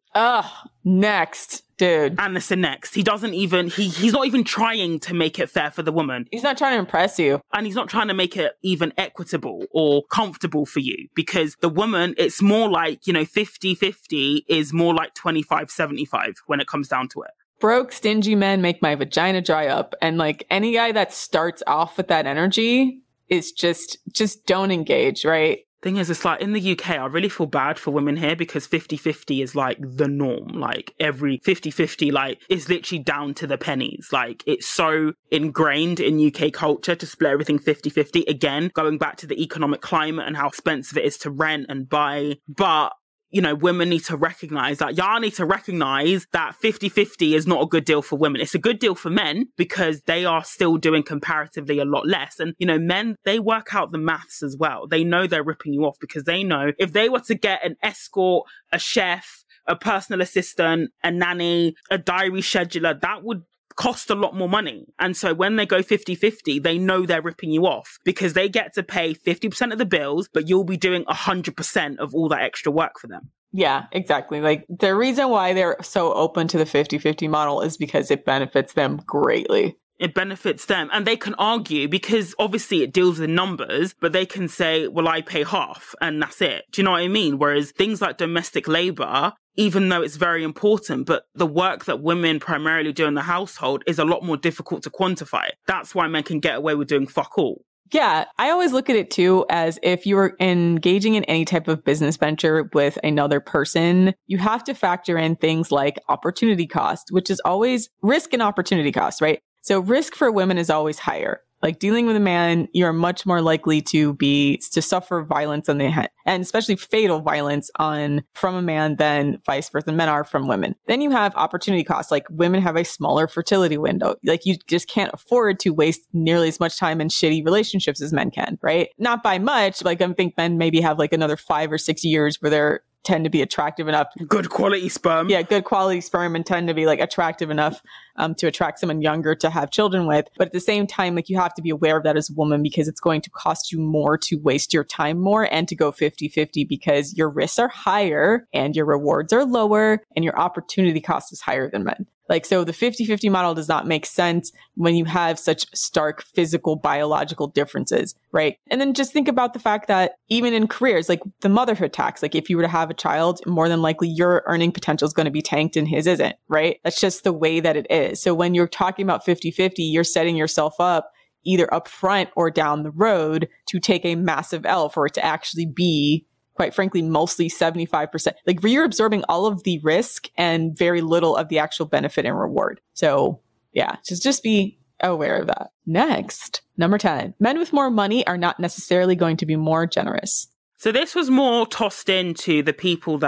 Next. Dude. And listen, next. He doesn't even, he's not even trying to make it fair for the woman. He's not trying to impress you. And he's not trying to make it even equitable or comfortable for you, because the woman, it's more like, 50-50 is more like 25-75 when it comes down to it. Broke, stingy men make my vagina dry up. And like any guy that starts off with that energy is just don't engage, right? Thing is, it's like in the UK, I really feel bad for women here because 50-50 is like the norm. Like every 50-50 like is literally down to the pennies. Like it's so ingrained in UK culture to split everything 50-50. Again, going back to the economic climate and how expensive it is to rent and buy. But you know, women need to recognize that. Y'all need to recognize that 50-50 is not a good deal for women. It's a good deal for men because they are still doing comparatively a lot less. And, you know, men, they work out the maths as well. They know they're ripping you off because they know if they were to get an escort, a chef, a personal assistant, a nanny, a diary scheduler, that would cost a lot more money. And so when they go 50-50, they know they're ripping you off because they get to pay 50% of the bills, but you'll be doing 100% of all that extra work for them. Yeah, exactly. Like the reason why they're so open to the 50-50 model is because it benefits them greatly. It benefits them. And they can argue because obviously it deals with numbers, but they can say, well, I pay half and that's it. Do you know what I mean? Whereas things like domestic labor, even though it's very important, but the work that women primarily do in the household is a lot more difficult to quantify. That's why men can get away with doing fuck all. Yeah, I always look at it too as if you were engaging in any type of business venture with another person, you have to factor in things like opportunity cost, which is always risk and opportunity cost, right? So risk for women is always higher. Like dealing with a man, you're much more likely to suffer violence on the head, and especially fatal violence from a man than vice versa. Men are from women. Then you have opportunity costs. Like women have a smaller fertility window. Like you just can't afford to waste nearly as much time in shitty relationships as men can, right? Not by much. Like I think men maybe have like another 5 or 6 years where they're tend to be attractive enough. Good quality sperm. Yeah, good quality sperm and tend to be like attractive enough to attract someone younger to have children with. But at the same time, like you have to be aware of that as a woman because it's going to cost you more to waste your time more and to go 50-50 because your risks are higher and your rewards are lower and your opportunity cost is higher than men. Like, so the 50-50 model does not make sense when you have such stark physical, biological differences, right? And then just think about the fact that even in careers, like the motherhood tax, like if you were to have a child, more than likely your earning potential is going to be tanked and his isn't, right? That's just the way that it is. So when you're talking about 50-50, you're setting yourself up either up front or down the road to take a massive L for it to actually be, quite frankly, mostly 75%. Like you're absorbing all of the risk and very little of the actual benefit and reward. So yeah, just be aware of that. Next, number 10, men with more money are not necessarily going to be more generous. So this was more tossed into the people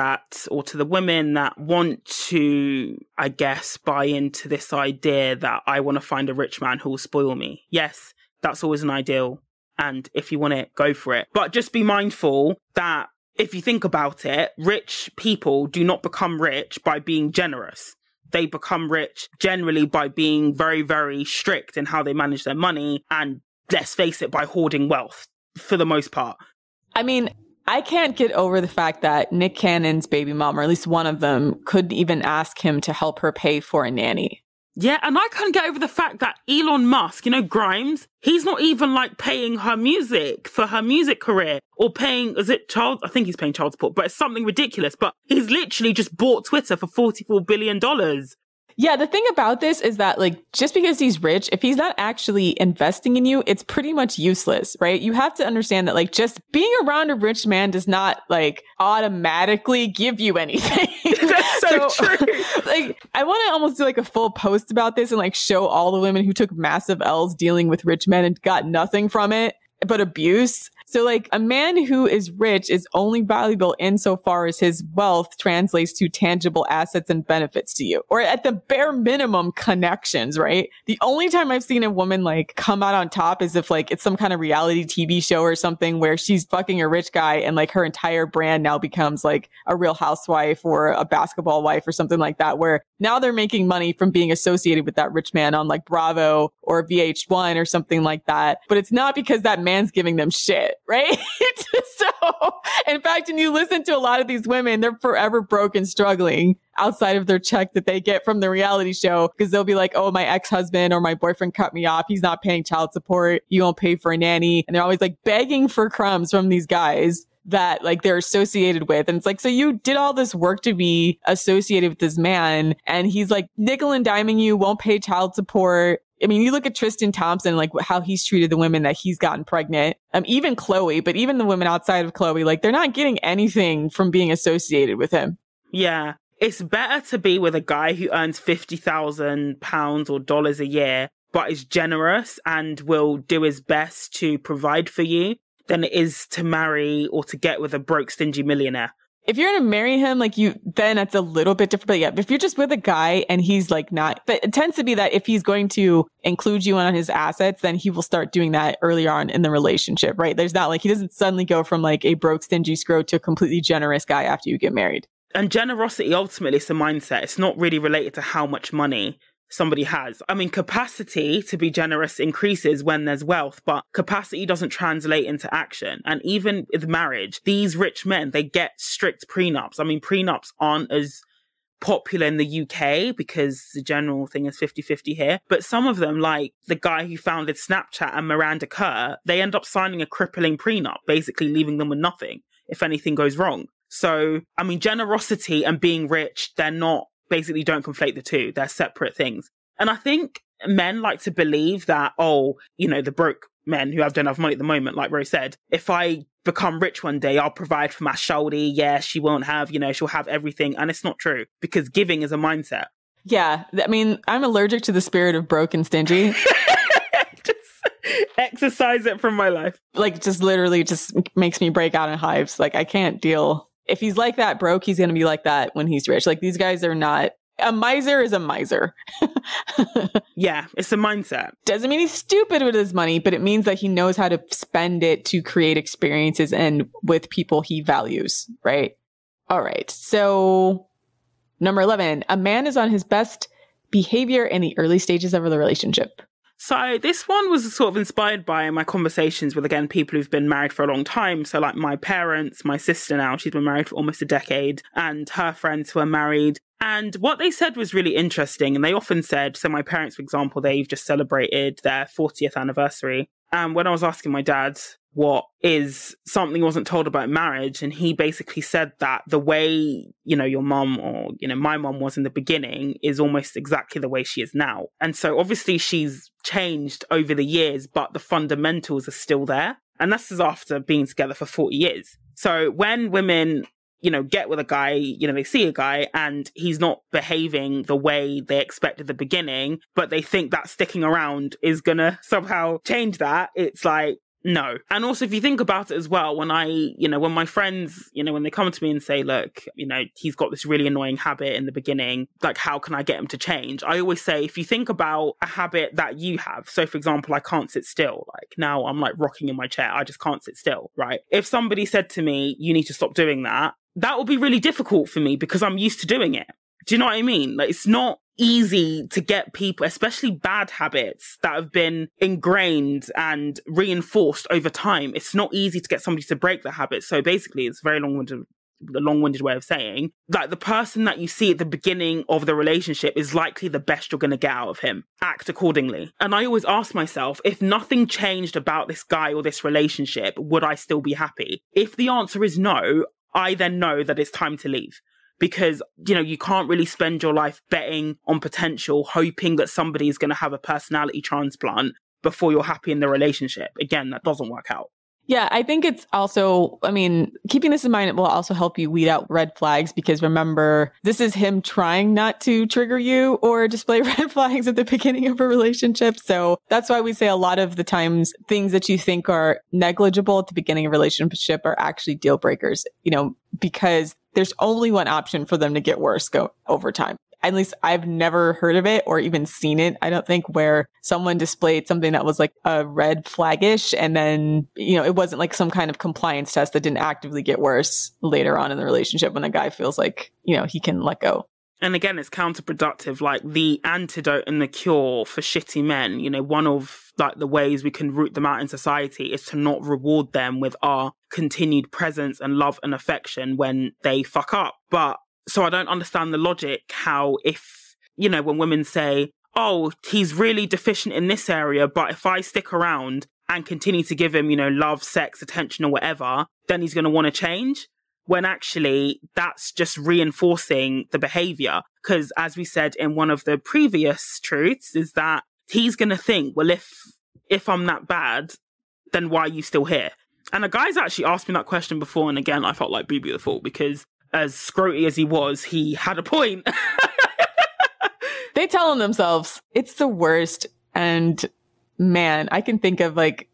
or to the women that want to, I guess, buy into this idea that I want to find a rich man who will spoil me. Yes, that's always an ideal. And if you want it, go for it. But just be mindful that if you think about it, rich people do not become rich by being generous. They become rich generally by being very, very strict in how they manage their money. And let's face it, by hoarding wealth for the most part. I mean, I can't get over the fact that Nick Cannon's baby mom, or at least one of them, couldn't even ask him to help her pay for a nanny. Yeah, and I can't get over the fact that Elon Musk, Grimes, he's not even like paying her music for her music career or paying, I think he's paying child support, but it's something ridiculous. But he's literally just bought Twitter for $44 billion. Yeah, the thing about this is that, like, just because he's rich, if he's not actually investing in you, it's pretty much useless, right? You have to understand that, like, just being around a rich man does not, like, automatically give you anything. That's so true. Like, I want to almost do, like, a full post about this and, like, show all the women who took massive L's dealing with rich men and got nothing from it but abuse. So like a man who is rich is only valuable insofar as his wealth translates to tangible assets and benefits to you, or at the bare minimum connections, right? The only time I've seen a woman like come out on top is if like it's some kind of reality TV show or something where she's fucking a rich guy and like her entire brand now becomes like a Real Housewife or a basketball wife or something like that, where now they're making money from being associated with that rich man on like Bravo or VH1 or something like that. But it's not because that man's giving them shit, right? So, in fact, when you listen to a lot of these women, they're forever broke and struggling outside of their check that they get from the reality show, because they'll be like, oh, my ex-husband or my boyfriend cut me off. He's not paying child support. You won't pay for a nanny. And they're always like begging for crumbs from these guys that like they're associated with. And it's like, so you did all this work to be associated with this man and he's like nickel and diming you, won't pay child support, I mean, you look at Tristan Thompson, like how he's treated the women that he's gotten pregnant, even Chloe, but even the women outside of Chloe, like they're not getting anything from being associated with him. Yeah. It's better to be with a guy who earns £50,000 or dollars a year, but is generous and will do his best to provide for you than it is to marry or to get with a broke, stingy millionaire. If you're going to marry him, like then that's a little bit different. But yeah, if you're just with a guy and he's like not, but it tends to be that if he's going to include you on his assets, then he will start doing that earlier on in the relationship, right? There's not like, he doesn't suddenly go from like a broke, stingy scrote to a completely generous guy after you get married. And generosity, ultimately, is a mindset. It's not really related to how much money somebody has. I mean, capacity to be generous increases when there's wealth, but capacity doesn't translate into action. And even with marriage, these rich men, they get strict prenups. I mean, prenups aren't as popular in the UK because the general thing is 50-50 here. But some of them, like the guy who founded Snapchat and Miranda Kerr, they end up signing a crippling prenup, basically leaving them with nothing if anything goes wrong. So, I mean, generosity and being rich, they're not, basically don't conflate the two. They're separate things. And I think men like to believe that, oh, you know, the broke men who have don't have money at the moment, like Rose said, if I become rich one day, I'll provide for my shawty. Yeah, she won't have, you know, she'll have everything. And it's not true because giving is a mindset. Yeah. I mean, I'm allergic to the spirit of broke and stingy. Just exercise it from my life. Like just literally just makes me break out in hives. Like I can't deal. If he's like that broke, he's going to be like that when he's rich. Like these guys are not. A miser is a miser. Yeah, it's a mindset. Doesn't mean he's stupid with his money, but it means that he knows how to spend it to create experiences and with people he values, right? All right. So number 11, a man is on his best behavior in the early stages of the relationship. So this one was sort of inspired by my conversations with, again, people who've been married for a long time. So like my parents, my sister now, she's been married for almost a decade, and her friends who are married. And what they said was really interesting. And they often said, so my parents, for example, they've just celebrated their 40th anniversary. And when I was asking my dad what is something he wasn't told about marriage, and he basically said that the way, you know, your mum or, you know, my mum was in the beginning is almost exactly the way she is now. And so obviously she's changed over the years, but the fundamentals are still there. And this is after being together for 40 years. So when women, you know, get with a guy, you know, they see a guy and he's not behaving the way they expect at the beginning, but they think that sticking around is gonna somehow change that. It's like, no. And also, if you think about it as well, when when my friends, you know, when they come to me and say, look, you know, he's got this really annoying habit in the beginning, like, how can I get him to change? I always say, if you think about a habit that you have, so for example, I can't sit still, like now I'm like rocking in my chair, I just can't sit still, right? If somebody said to me, you need to stop doing that, that would be really difficult for me because I'm used to doing it. Do you know what I mean? Like, it's not easy to get people, especially bad habits that have been ingrained and reinforced over time. It's not easy to get somebody to break the habit. So basically, it's a very long-winded way of saying that the person that you see at the beginning of the relationship is likely the best you're going to get out of him. Act accordingly. And I always ask myself, if nothing changed about this guy or this relationship, would I still be happy? If the answer is no, I then know that it's time to leave. Because, you know, you can't really spend your life betting on potential, hoping that somebody is going to have a personality transplant before you're happy in the relationship. Again, that doesn't work out. Yeah, I think it's also, I mean, keeping this in mind will also help you weed out red flags, because remember, this is him trying not to trigger you or display red flags at the beginning of a relationship. So that's why we say a lot of the times things that you think are negligible at the beginning of a relationship are actually deal breakers, you know, because there's only one option for them to get worse over time. At least I've never heard of it or even seen it, I don't think, where someone displayed something that was like a red flaggish and then, you know, it wasn't like some kind of compliance test that didn't actively get worse later on in the relationship when a guy feels like, you know, he can let go. And again, it's counterproductive. Like the antidote and the cure for shitty men, you know, one of like the ways we can root them out in society is to not reward them with our continued presence and love and affection when they fuck up. But so I don't understand the logic how if, you know, when women say, oh, he's really deficient in this area, but if I stick around and continue to give him, you know, love, sex, attention or whatever, then he's going to want to change. When actually that's just reinforcing the behavior. Because as we said in one of the previous truths is that he's going to think, well, if I'm that bad, then why are you still here? And a guy's actually asked me that question before. And again, I felt like Booby the Fool, because as scroty as he was, he had a point. They tell him themselves. It's the worst. And man, I can think of like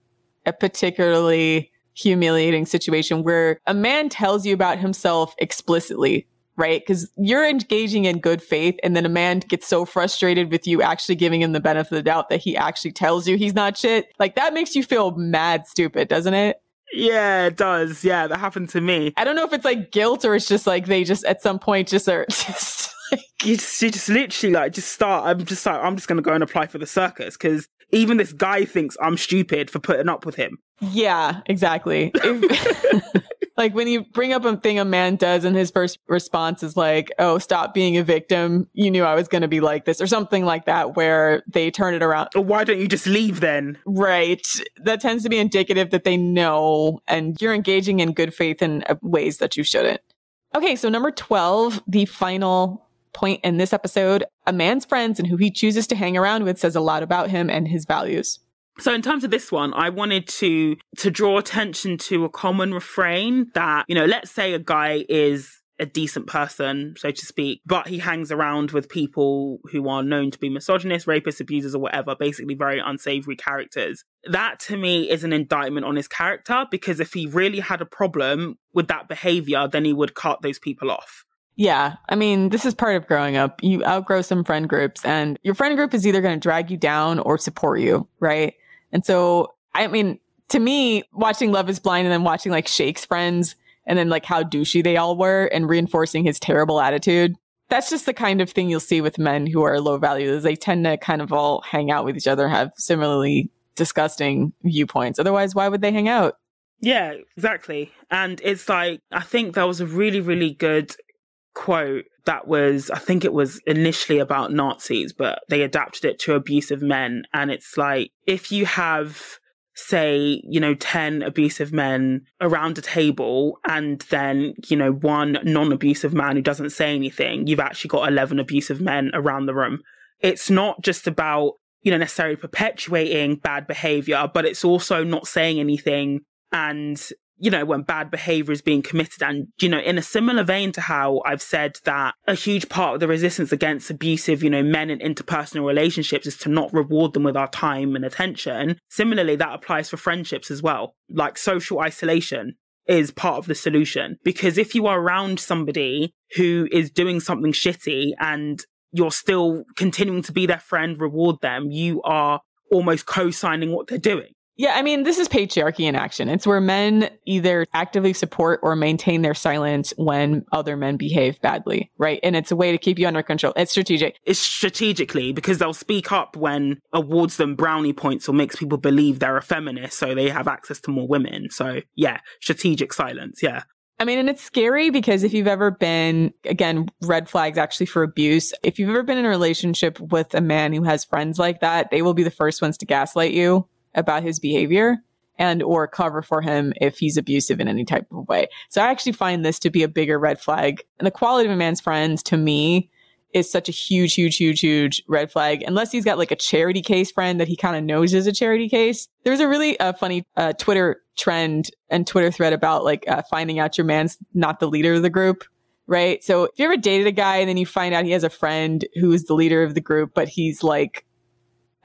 a particularly humiliating situation where a man tells you about himself explicitly, right? Because you're engaging in good faith, and then a man gets so frustrated with you actually giving him the benefit of the doubt that he actually tells you he's not shit. Like, that makes you feel mad stupid, doesn't it? Yeah, it does. Yeah, that happened to me. I don't know if it's like guilt or it's just like they just at some point just are just like... You just literally like just start. I'm just going to go and apply for the circus, because even this guy thinks I'm stupid for putting up with him. Yeah, exactly. Like when you bring up a thing a man does and his first response is like, oh, stop being a victim. You knew I was going to be like this, or something like that, where they turn it around. Or why don't you just leave then? Right. That tends to be indicative that they know and you're engaging in good faith in ways that you shouldn't. Okay, so number 12, the final point in this episode, a man's friends and who he chooses to hang around with says a lot about him and his values. So in terms of this one, I wanted to draw attention to a common refrain that, you know, let's say a guy is a decent person, so to speak, but he hangs around with people who are known to be misogynists, rapists, abusers, or whatever, basically very unsavory characters. That to me is an indictment on his character, because if he really had a problem with that behavior, then he would cut those people off. Yeah. I mean, this is part of growing up. You outgrow some friend groups, and your friend group is either going to drag you down or support you, right? And so, I mean, to me, watching Love is Blind and then watching like Shake's friends and then like how douchey they all were and reinforcing his terrible attitude, that's just the kind of thing you'll see with men who are low value, is they tend to kind of all hang out with each other, have similarly disgusting viewpoints. Otherwise, why would they hang out? Yeah, exactly. And it's like, I think there was a really, really good quote that was, I think it was initially about Nazis, but they adapted it to abusive men. And it's like, if you have, say, 10 abusive men around a table and then, one non-abusive man who doesn't say anything, you've actually got 11 abusive men around the room. It's not just about, necessarily perpetuating bad behavior, but it's also not saying anything. And when bad behavior is being committed. And, in a similar vein to how I've said that a huge part of the resistance against abusive, men in interpersonal relationships is to not reward them with our time and attention. Similarly, that applies for friendships as well. Like, social isolation is part of the solution. Because if you are around somebody who is doing something shitty and you're still continuing to be their friend, reward them, you are almost co-signing what they're doing. Yeah, I mean, this is patriarchy in action. It's where men either actively support or maintain their silence when other men behave badly, right? And it's a way to keep you under control. It's strategic. It's strategically, because they'll speak up when awards them brownie points or makes people believe they're a feminist, so they have access to more women. So yeah, strategic silence, yeah. I mean, and it's scary because if you've ever been, again, red flags actually for abuse, if you've ever been in a relationship with a man who has friends like that, they will be the first ones to gaslight you about his behavior and or cover for him if he's abusive in any type of way. So I actually find this to be a bigger red flag. And the quality of a man's friends, to me, is such a huge, huge, huge, huge red flag. Unless he's got like a charity case friend that he kind of knows is a charity case. There's a really funny Twitter trend and Twitter thread about like finding out your man's not the leader of the group, right? So if you ever dated a guy and then you find out he has a friend who is the leader of the group, but he's like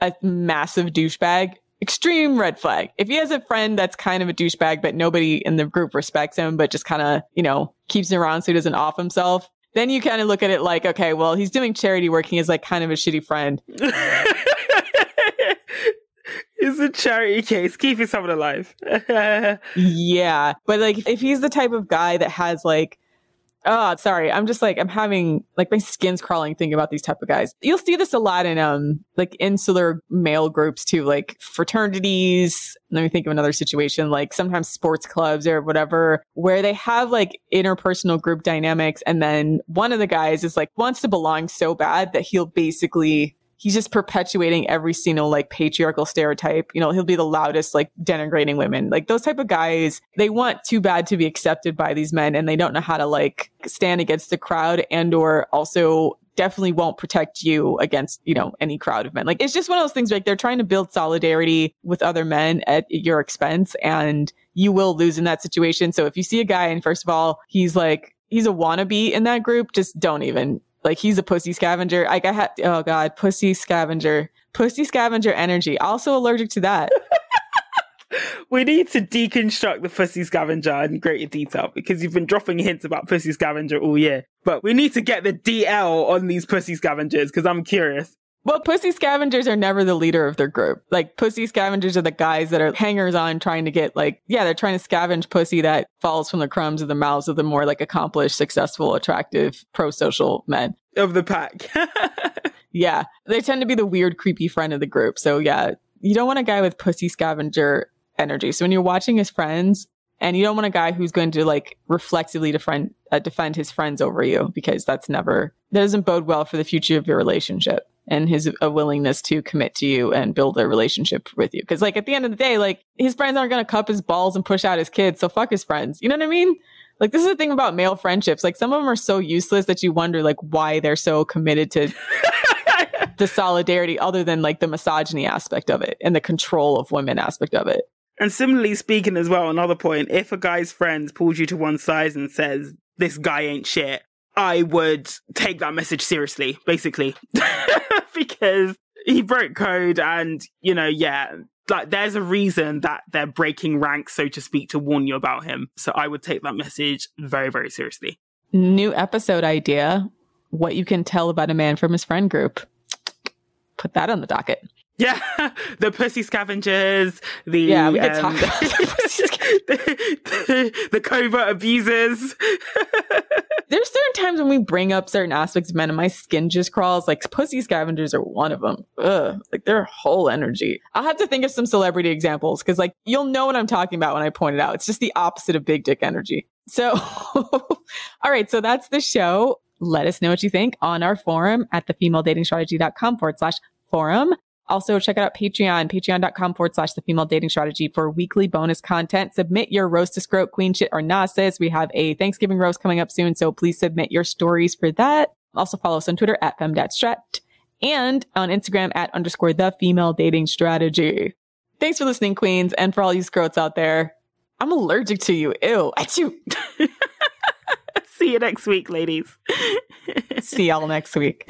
a massive douchebag, extreme red flag. If he has a friend that's kind of a douchebag, but nobody in the group respects him, but just kind of, keeps him around so he doesn't off himself, then you kind of look at it like, okay, well, he's doing charity work. He is like kind of a shitty friend. It's a charity case. Keeping someone alive. Yeah. But like, if he's the type of guy that has like, oh, sorry. I'm just like, I'm having like my skin's crawling thinking about these type of guys. You'll see this a lot in like insular male groups too, like fraternities. Let me think of another situation, like sometimes sports clubs or whatever, where they have like interpersonal group dynamics. And then one of the guys is like wants to belong so bad that he's just perpetuating every single like patriarchal stereotype. He'll be the loudest, like denigrating women. Like those type of guys, they want too bad to be accepted by these men and they don't know how to like stand against the crowd and or also definitely won't protect you against, any crowd of men. Like, it's just one of those things, like they're trying to build solidarity with other men at your expense, and you will lose in that situation. So if you see a guy and first of all, he's a wannabe in that group, just don't even, like, he's a pussy scavenger. Oh God, pussy scavenger energy. Also allergic to that. We need to deconstruct the pussy scavenger in greater detail, because you've been dropping hints about pussy scavenger all year. But we need to get the DL on these pussy scavengers, because I'm curious. Well, pussy scavengers are never the leader of their group. Like, pussy scavengers are the guys that are hangers on trying to get, they're trying to scavenge pussy that falls from the crumbs of the mouths of the more accomplished, successful, attractive, pro-social men of the pack. Yeah. They tend to be the weird, creepy friend of the group. So yeah, you don't want a guy with pussy scavenger energy. So when you're watching his friends, and you don't want a guy who's going to reflexively defend his friends over you, because that doesn't bode well for the future of your relationship and his willingness to commit to you and build a relationship with you. Because at the end of the day, his friends aren't going to cup his balls and push out his kids. So fuck his friends. You know what I mean? This is the thing about male friendships. Some of them are so useless that you wonder why they're so committed to the solidarity, other than the misogyny aspect of it and the control of women aspect of it. And similarly speaking as well, another point, if a guy's friends pulls you to one side and says, this guy ain't shit, I would take that message seriously, basically. Because he broke code and, there's a reason that they're breaking ranks, so to speak, to warn you about him. So I would take that message very, very seriously. New episode idea, what you can tell about a man from his friend group. Put that on the docket. Yeah, the pussy scavengers, we could talk about the covert abusers. There's certain times when we bring up certain aspects of men and my skin just crawls. Pussy scavengers are one of them. Ugh, their whole energy. I'll have to think of some celebrity examples, because you'll know what I'm talking about when I point it out. It's just the opposite of big dick energy. So, all right, so that's the show. Let us know what you think on our forum at thefemaledatingstrategy.com/forum. Also, check out Patreon, patreon.com/thefemaledatingstrategy for weekly bonus content. Submit your roast to scrote, queen shit or nazis. We have a Thanksgiving roast coming up soon, so please submit your stories for that. Also, follow us on Twitter at femdatstrat and on Instagram at _thefemaledatingstrategy. Thanks for listening, queens, and for all you scrotes out there. I'm allergic to you. Ew. Achoo. See you next week, ladies. See y'all next week.